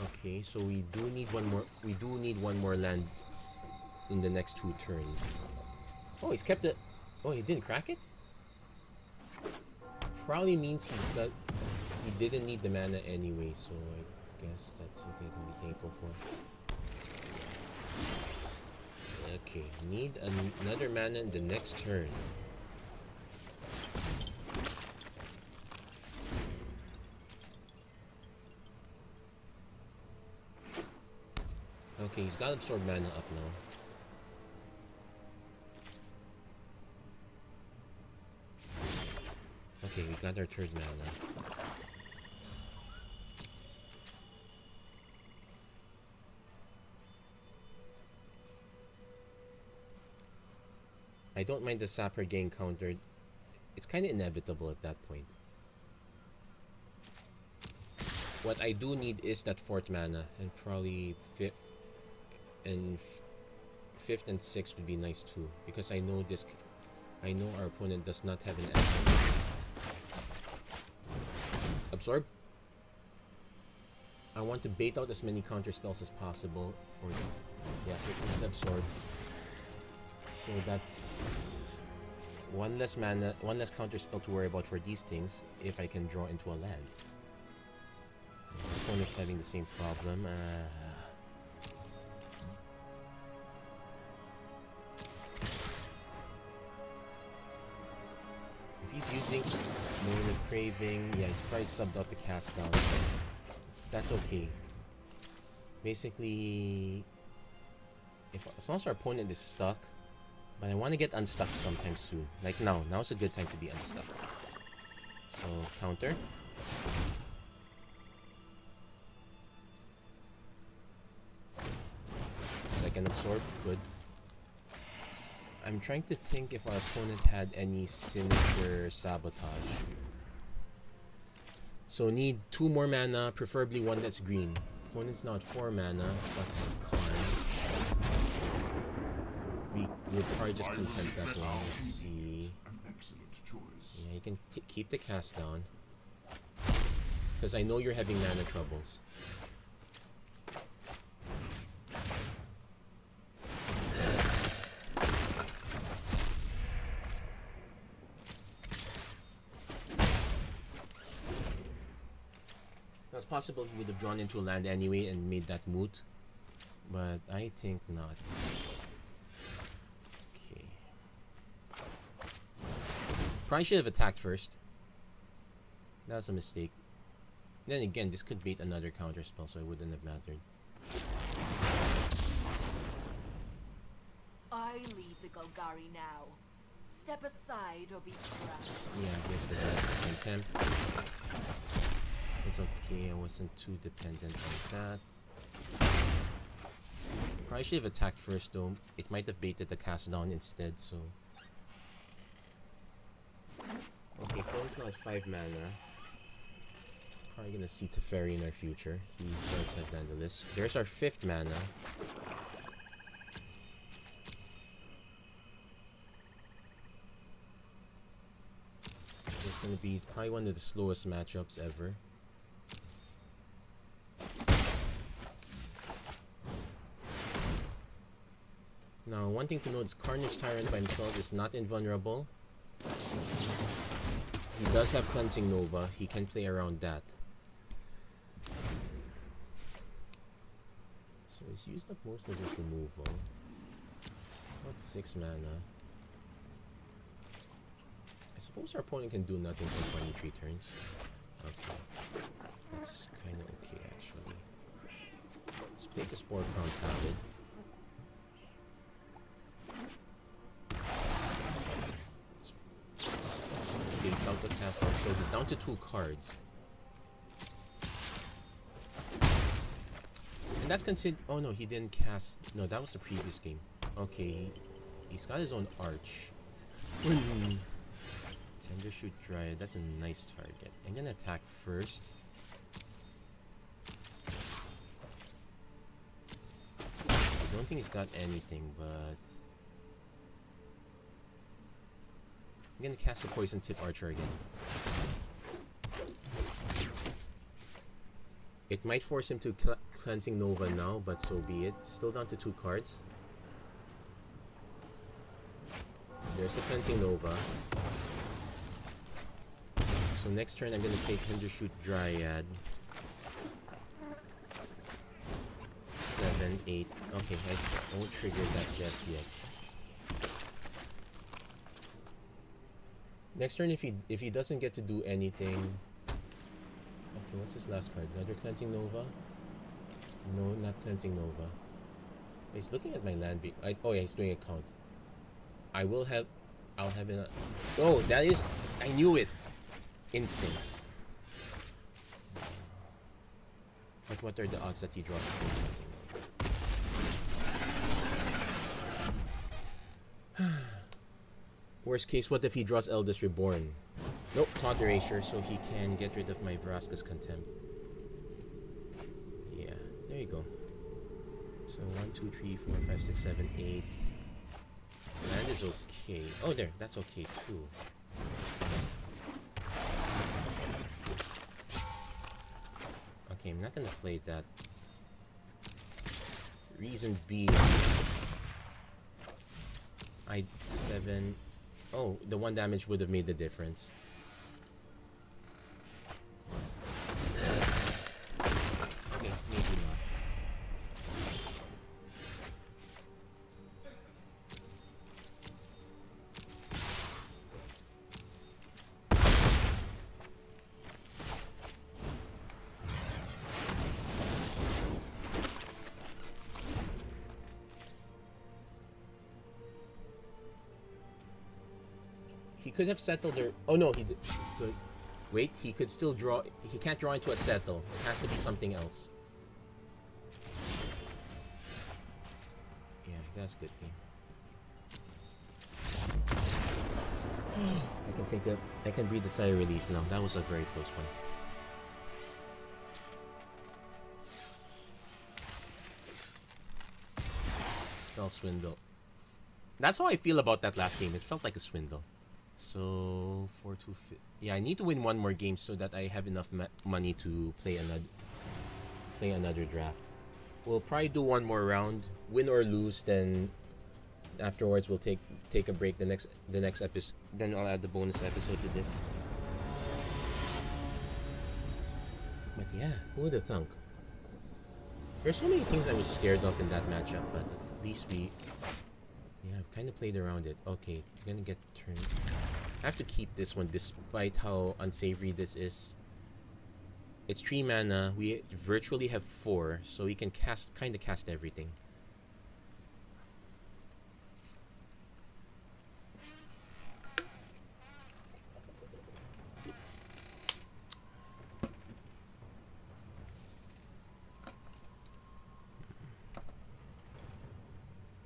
Okay, so we do need one more. We do need one more land in the next 2 turns. Oh, he's kept it. Oh, he didn't crack it. Probably means he didn't need the mana anyway, so I guess that's something to be thankful for. Okay, need another mana in the next turn. Okay, he's got absorb mana up now. Okay, we got our third mana. I don't mind the Sapper getting countered. It's kind of inevitable at that point. What I do need is that fourth mana, and probably fifth and sixth would be nice too, because I know this. I know our opponent does not have an action. Absorb. I want to bait out as many counter spells as possible for the, yeah, here comes the absorb. So that's one less mana, one less counter spell to worry about for these things if I can draw into a land. Opponent's having the same problem. If he's using Moment of Craving, yeah, he's probably subbed out the cast down. That's okay. Basically, as long as our opponent is stuck, but I want to get unstuck sometime soon. Like now. Now's a good time to be unstuck. So, counter. Second absorb, good. I'm trying to think if our opponent had any sinister sabotage. So need 2 more mana, preferably one that's green. Opponent's now at 4 mana, spots card. We'll probably just content that one. Let's see. Yeah, you can keep the cast down. Because I know you're having mana troubles. It's possible he would have drawn into a land anyway and made that moot, but I think not. Okay. Probably should have attacked first. That was a mistake. Then again, this could bait another counter spell, so it wouldn't have mattered. I lead the Golgari now. Step aside or be crushed. Yeah, here's the rest. Contempt. It's okay, I wasn't too dependent on that. Probably should have attacked first though. It might have baited the cast down instead, so... Okay, Crone's now at 5 mana. Probably gonna see Teferi in our future. He does have Vandalist. There's our 5th mana. It's gonna be probably one of the slowest matchups ever. Now, one thing to note is Carnage Tyrant by himself is not invulnerable. He does have Cleansing Nova. He can play around that. So he's used up most of his removal. It's about 6 mana. I suppose our opponent can do nothing for 23 turns. Okay. That's kind of okay, actually. Let's play the Spore Crown Tablet. Baits out the cast off, so he's down to 2 cards. And that's considered. Oh no, he didn't cast. No, that was the previous game. Okay, he's got his own Arch. Tender Shoot Dryad, that's a nice target. I'm gonna attack first. I don't think he's got anything, but I'm gonna cast a Poison Tip Archer again. It might force him to Cleansing Nova now, but so be it. Still down to 2 cards. There's the Cleansing Nova. So next turn I'm gonna take Thundershoot Dryad. 7, 8. Okay, I won't trigger that just yet. Next turn, if he doesn't get to do anything. Okay, what's his last card? Another Cleansing Nova? No, not Cleansing Nova. He's looking at my land. Oh yeah, he's doing a count. I'll have it. Oh, that is. I knew it. Instincts. But what are the odds that he draws a full cleansing? Worst case, what if he draws Eldest Reborn? Nope, Taunt Erasure, so he can get rid of my Vraska's Contempt. Yeah, there you go. So 1, 2, 3, 4, 5, 6, 7, 8. Land is okay. Oh, there, that's okay too. Okay, I'm not gonna play that. Reason being, I7. Oh, the 1 damage would have made the difference. Okay, maybe not. He could have settled or... Oh no, he did. Wait, he could still draw... He can't draw into a settle. It has to be something else. Yeah, that's good game. I can breathe a sigh of relief now. That was a very close one. Spell Swindle. That's how I feel about that last game. It felt like a swindle. So 4, 2, 5. Yeah, I need to win one more game so that I have enough money to play another draft. We'll probably do one more round, win or lose. Then afterwards we'll take a break. The next episode. Then I'll add the bonus episode to this. But yeah, who would have thunk? There's so many things I was scared of in that matchup, but at least we. Yeah, I've kind of played around it. Okay, I'm gonna get turned. I have to keep this one despite how unsavory this is. It's 3 mana. We virtually have 4, so we can kind of cast everything.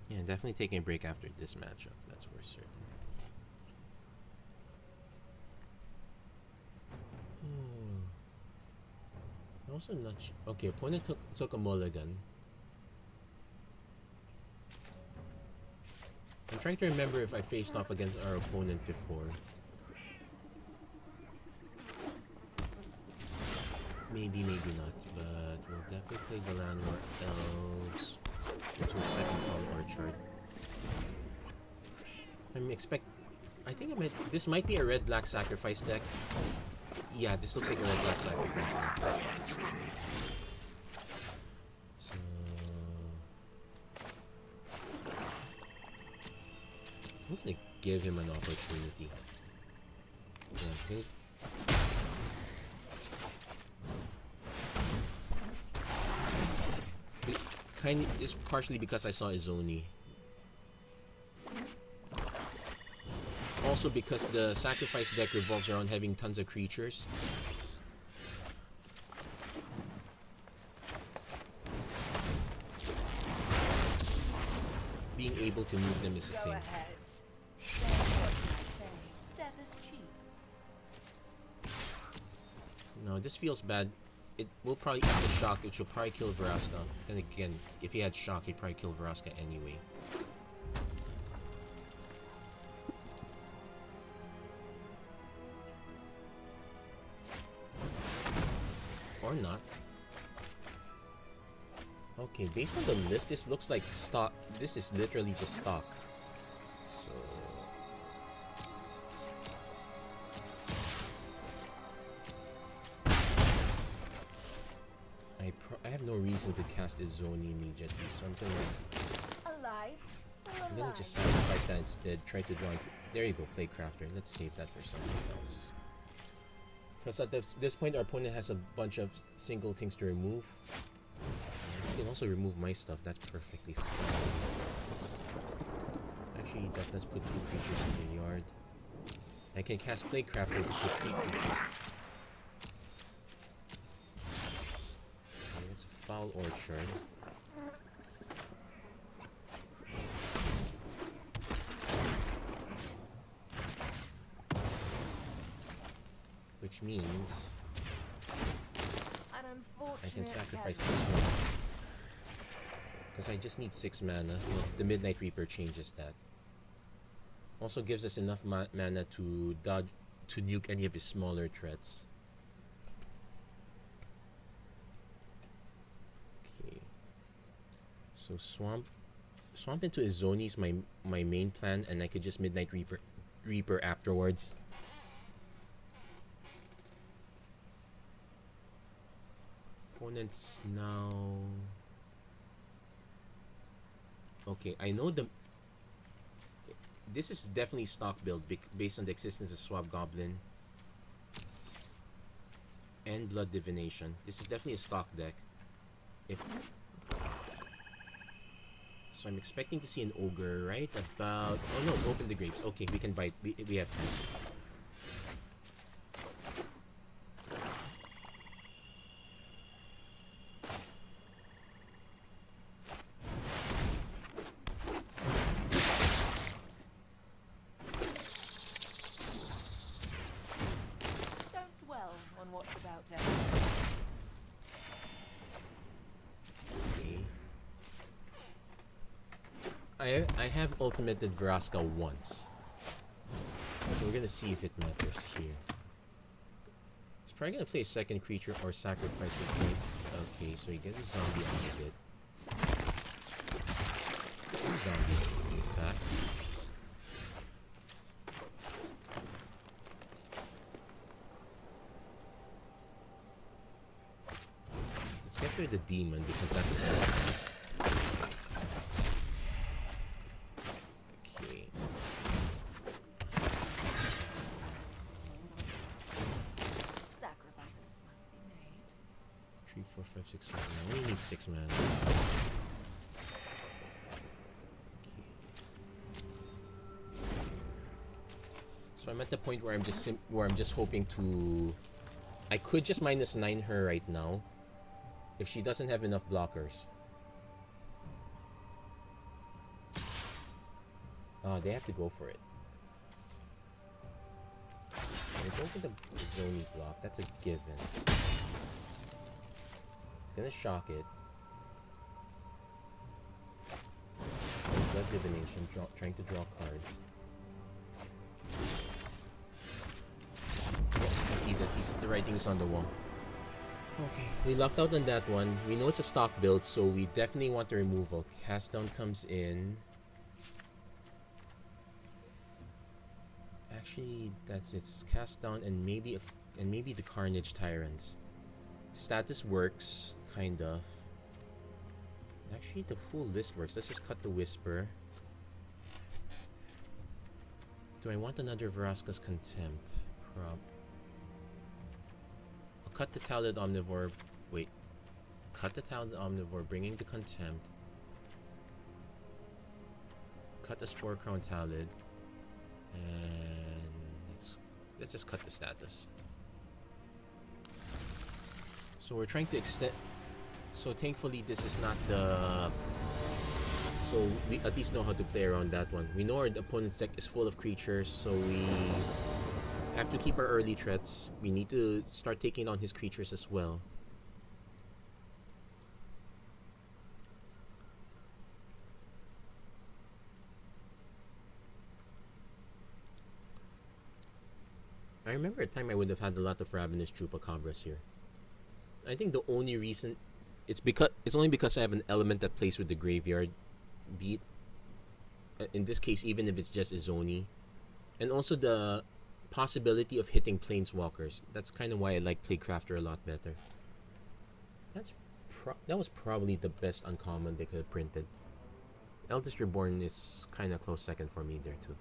Yeah, definitely taking a break after this matchup. That's for certain. Also not okay, opponent took a mulligan. I'm trying to remember if I faced off against our opponent before. Maybe, maybe not, but we'll definitely play the land war elves into a second call orchard. I think this might be a red-black sacrifice deck. Yeah, this looks like a red-black sacrifice deck. So I'm gonna give him an opportunity. Yeah, it's partially because I saw Izoni. Also because the sacrifice deck revolves around having tons of creatures. Being able to move them is a thing. No, this feels bad. It will probably eat the shock, which will probably kill Vraska. Then again, if he had shock, he'd probably kill Vraska anyway. Or not. Okay, based on the list, this looks like stock. This is literally just stock. So I have no reason to cast Izoni immediately, so I'm gonna just sacrifice that instead. Try to draw into. There you go, Playcrafter. Let's save that for something else. Because at this point, our opponent has a bunch of single things to remove. I can also remove my stuff. That's perfectly fine. Actually, let's put 2 creatures in the yard. I can cast Playcrafter to put 3 creatures. Okay, that's a foul orchard. Which means I can sacrifice the sword. Because I just need 6 mana. Well, the Midnight Reaper changes that. Also gives us enough mana to dodge, to nuke any of his smaller threats. Okay. So swamp into Izoni is my main plan, and I could just Midnight Reaper afterwards. Opponents now. Okay, I know this is definitely stock build based on the existence of Swab Goblin and Blood Divination. This is definitely a stock deck. So I'm expecting to see an ogre right about. Oh no, it's Open the Grapes. Okay, we can bite. We have time. I have ultimated Vraska once, so we're gonna see if it matters here. He's probably gonna play a second creature or sacrifice a creature. Okay, so he gets a zombie out of it. 2 zombies back. Let's get rid of the demon because that's a problem. We need 6 mana. So I'm at the point where I'm just hoping to. I could just -9 her right now, if she doesn't have enough blockers. Oh, they have to go for it. They go for the Zoni block. That's a given. Gonna shock it. Blood Divination, trying to draw cards. Yeah, you can see that the writing's on the wall. Okay, we lucked out on that one. We know it's a stock build, so we definitely want the removal. Cast down comes in. Actually, that's it's cast down and maybe the Carnage Tyrants. Status works, kind of. Actually, the whole list works. Let's just cut the Whisper. Do I want another Vraska's Contempt? I'll cut the Talented Omnivore. Wait. Cut the Talented Omnivore, bringing the Contempt. Cut the Spore Crown Talid. And let's just cut the status. So we're trying to extend. So thankfully this is not the. So we at least know how to play around that one. We know our opponent's deck is full of creatures, so we have to keep our early threats. We need to start taking on his creatures as well. I remember a time I would have had a lot of Ravenous Chupacabras here. I think the only reason it's only because I have an element that plays with the graveyard beat. In this case, even if it's just Izoni, and also the possibility of hitting Planeswalkers. That's kind of why I like Playcrafter a lot better. That was probably the best uncommon they could have printed. Eldest Reborn is kind of close second for me there too.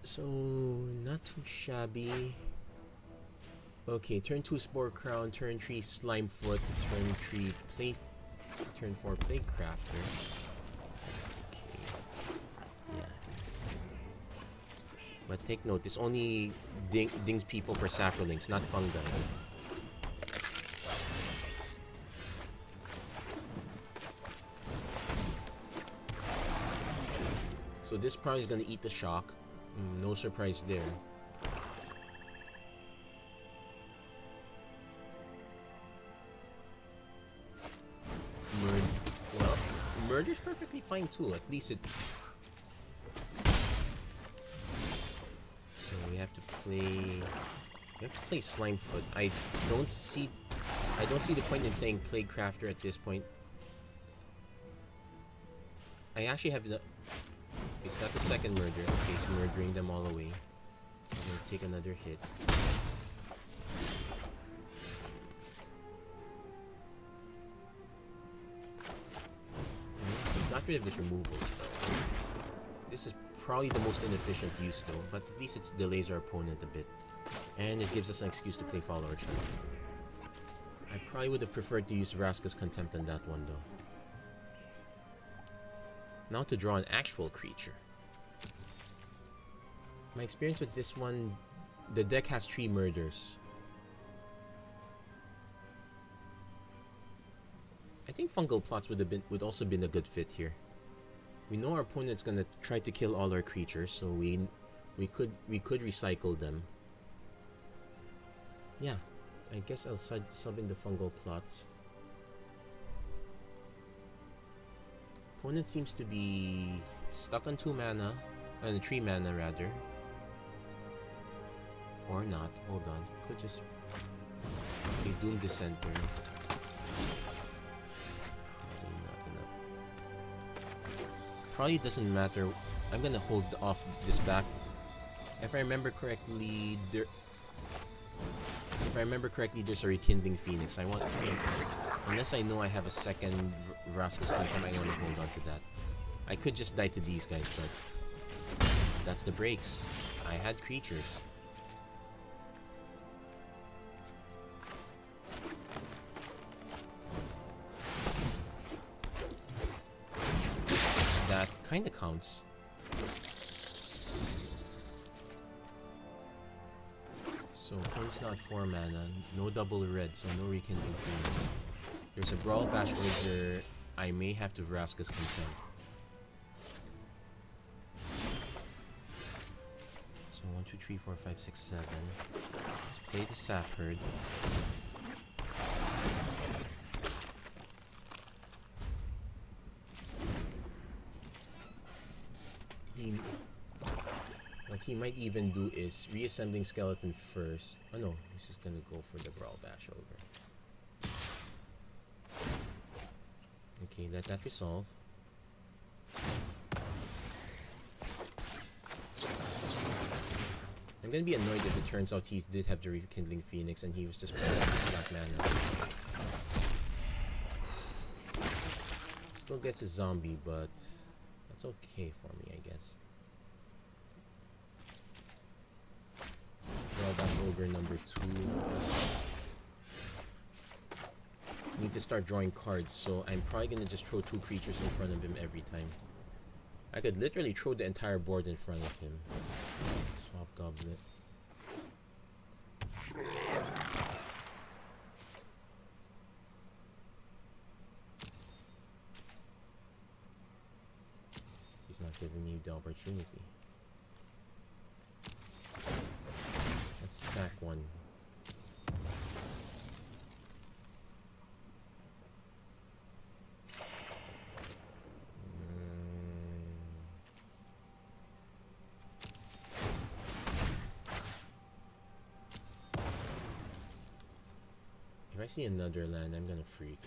So, not too shabby. Okay, turn 2 Spore Crown, turn 3 Slime Foot, turn 3 Plate, turn 4 Plague Crafter. Okay. Yeah. But take note, this only dings people for Saprolings, not fungal. So this probably is gonna eat the shock. No surprise there. Well, murder's perfectly fine too. At least it. So we have to play. We have to play Slimefoot. I don't see the point in playing Plague Crafter at this point. I actually have the. He's got the second murder. Okay, he's murdering them all away. I'm gonna take another hit. Got rid of this removal spell. This is probably the most inefficient use though, but at least it delays our opponent a bit. And it gives us an excuse to play Follower Child. I probably would have preferred to use Vraska's Contempt on that one though. Now to draw an actual creature. My experience with this one, the deck has 3 murders. I think Fungal Plots would also been a good fit here. We know our opponent's gonna try to kill all our creatures, so we could recycle them. Yeah, I guess I'll sub in the Fungal Plots. Opponent seems to be stuck on 2 mana, 3 mana rather. Or not, hold on. Could just be Doom Dissenter. Probably not enough. Probably doesn't matter. I'm gonna hold off this back. If I remember correctly, there's a Rekindling Phoenix. I want unless I know I have a second Vraska's Contempt, I want to hold on to that. I could just die to these guys, but that's the breaks. I had creatures. That kind of counts. So points not 4 mana, no double red, so no Rekindling Phoenix. There's a Brawl Bash Ogre. I may have to Vraska's Contempt. So 1, 2, 3, 4, 5, 6, 7. Let's play the Sap Herd. What he might even do is reassembling Skeleton first. Oh no, he's just gonna go for the Brawl Bash Ogre. Okay, let that resolve. I'm gonna be annoyed if it turns out he did have the Rekindling Phoenix and he was just playing his black mana. Still gets a zombie, but that's okay for me, I guess. Brawl Bash Ogre number 2. Need to start drawing cards, so I'm probably gonna just throw 2 creatures in front of him every time. I could literally throw the entire board in front of him. Swap Goblet. He's not giving me the opportunity. Let's sack 1. If I see another land, I'm gonna freak.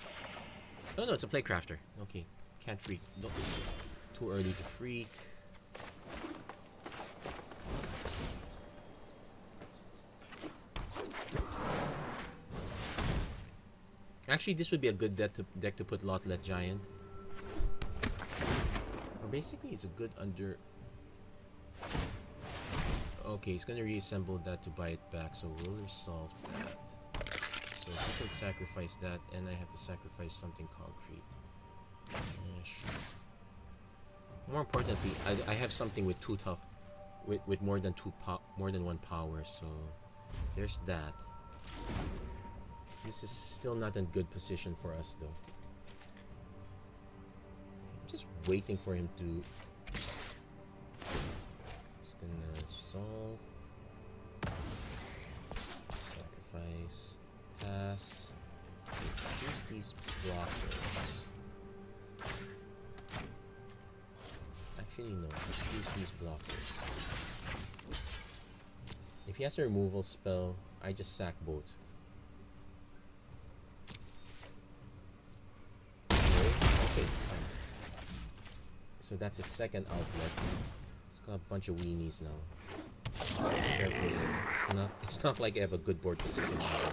Oh no, it's a Playcrafter. Okay, can't freak. Don't, too early to freak. Actually, this would be a good deck to put Lotlet Giant. Or basically, it's a good under... Okay, he's gonna reassemble that to buy it back, so we'll resolve that. So he can sacrifice that, and I have to sacrifice something concrete. More importantly, I have something with with more than one power, so there's that. This is still not in good position for us, though. I'm just waiting for him to. Just gonna solve, sacrifice, pass. Let's choose these blockers. Actually, no. Let's choose these blockers. If he has a removal spell, I just sack both. Okay, fine. So that's his second outlet. It's got a bunch of weenies now. Careful. It's not like I have a good board position now.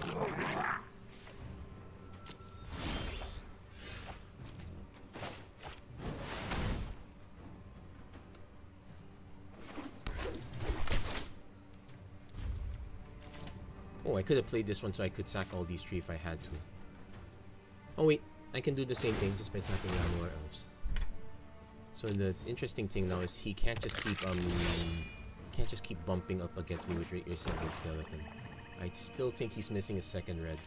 Oh, I could have played this one so I could sack all these three if I had to. Oh wait, I can do the same thing just by tapping down more elves. So the interesting thing now is he can't just keep bumping up against me with Resembling Skeleton. I still think he's missing a second red.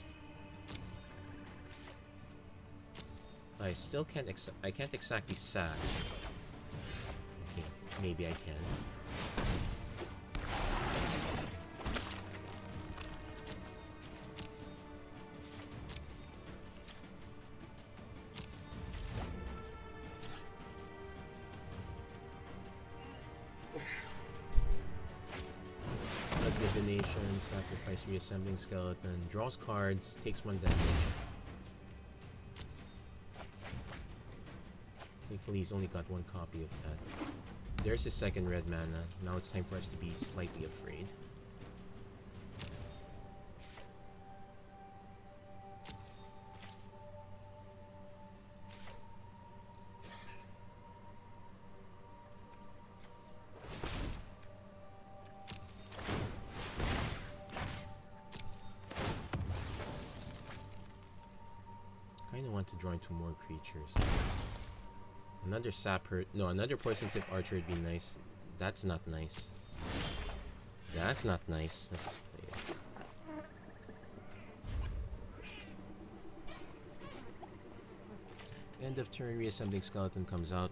I still can't I can't exactly sack. Okay, maybe I can. Divination, sacrifice Reassembling Skeleton, draws cards, takes 1 damage. Thankfully he's only got 1 copy of that. There's his second red mana. Now it's time for us to be slightly afraid. To draw into more creatures. Another another poison tip archer would be nice. That's not nice. That's not nice. Let's just play it. End of turn, Reassembling Skeleton comes out.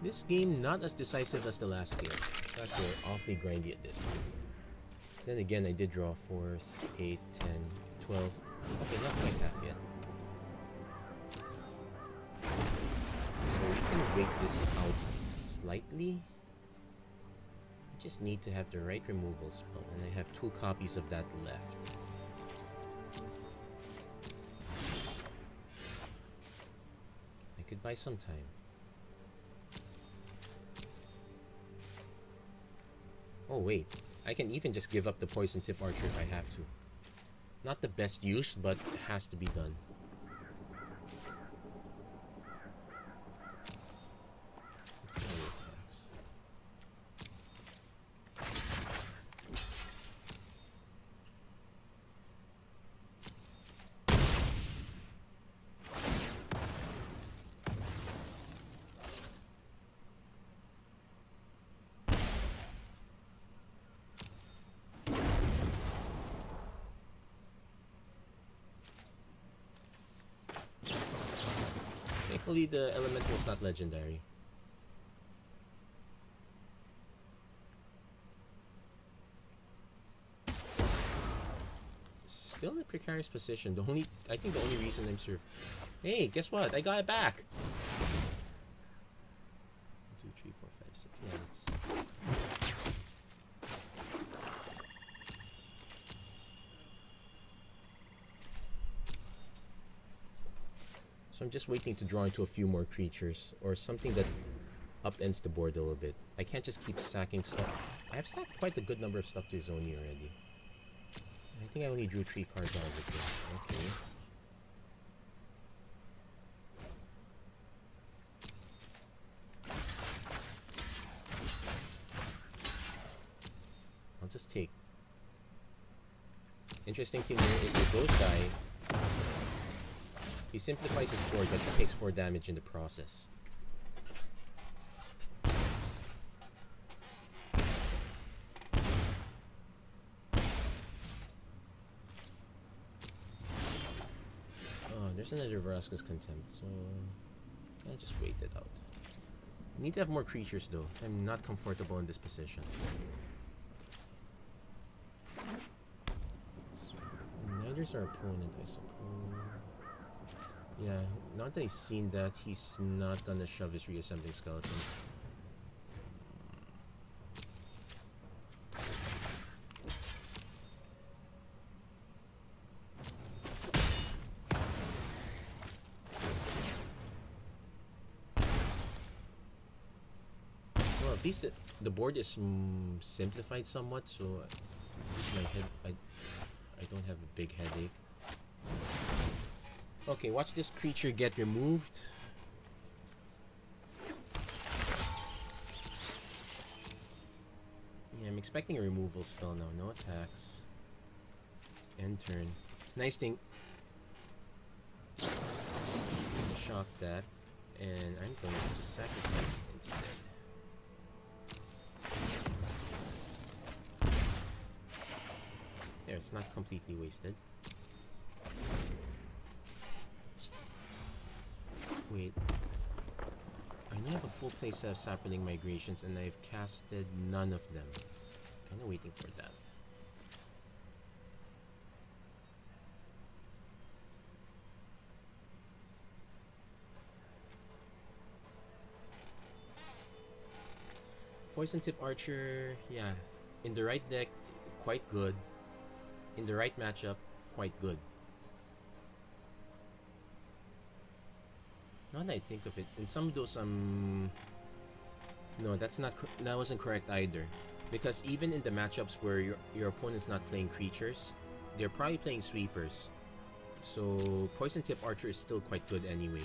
This game not as decisive as the last game. In fact, we're awfully grindy at this point. Then again, I did draw 4, 8, 10, 12. Okay, not quite half yet. So we can wait this out slightly. I just need to have the right removal spell, and I have 2 copies of that left. I could buy some time. Oh wait. I can even just give up the poison tip archer if I have to. Not the best use, but it has to be done. Let's see how it attacks. Thankfully, the elemental is not legendary. Still in a precarious position. I think the only reason I'm Hey, guess what? I got it back. 1, 2, 3, 4, 5, 6. Yeah, it's. So I'm just waiting to draw into a few more creatures, or something that upends the board a little bit. I can't just keep sacking stuff. I have sacked quite a good number of stuff to Zoni already. I think I only drew 3 cards out of it. Okay. interesting thing here is that those guy, he simplifies his board, but he takes 4 damage in the process. Oh, there's another Vraska's Contempt, so I'll just wait it out. Need to have more creatures though. I'm not comfortable in this position. Neither's our opponent, I suppose. Yeah, now that he's seen that, he's not gonna shove his reassembling skeleton. Well, at least the board is simplified somewhat, so at least my head, I don't have a big headache. Okay, watch this creature get removed. Yeah, I'm expecting a removal spell now. No attacks. End turn. Nice thing. Shock that. And I'm going to just sacrifice it instead. There, it's not completely wasted. Wait. I now have a full playset of Saproling Migrations and I've casted none of them. Kinda waiting for that. Poison Tip Archer, yeah. In the right deck, quite good. In the right matchup, quite good. Now that I think of it, in some of those, no, that wasn't correct either. Because even in the matchups where your opponent's not playing creatures, they're probably playing sweepers. So Poison Tip Archer is still quite good anyway.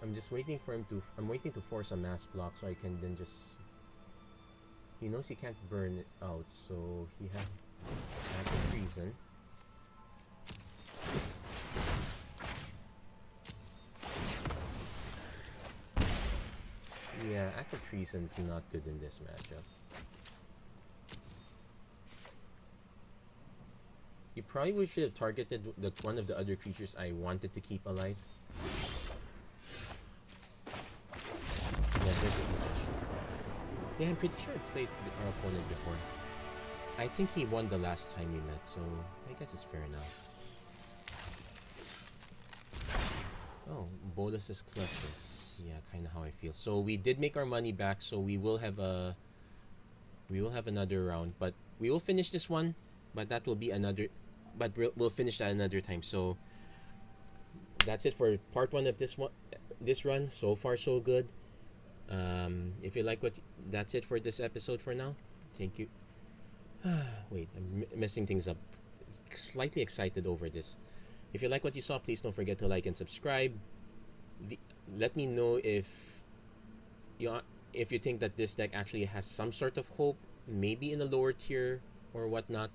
I'm just waiting for him to. I'm waiting to force a mass block so I can then just. He knows he can't burn it out, so he has active treason. Yeah, active treason's not good in this matchup. You probably should have targeted one of the other creatures I wanted to keep alive. There's a concession. Yeah, I'm pretty sure I played our opponent before. I think he won the last time we met, so I guess it's fair enough. Oh, Bolus's Clutches. Yeah, kind of how I feel. So we did make our money back, so we will have another round, but we will finish this one. But that will be another. But we'll finish that another time. So that's it for part 1 of this run. So far, so good. If you like that's it for this episode for now. Thank you. Wait, I'm messing things up. Slightly excited over this. If you like what you saw, please don't forget to like and subscribe. Let me know if you think that this deck actually has some sort of hope, maybe in a lower tier or whatnot.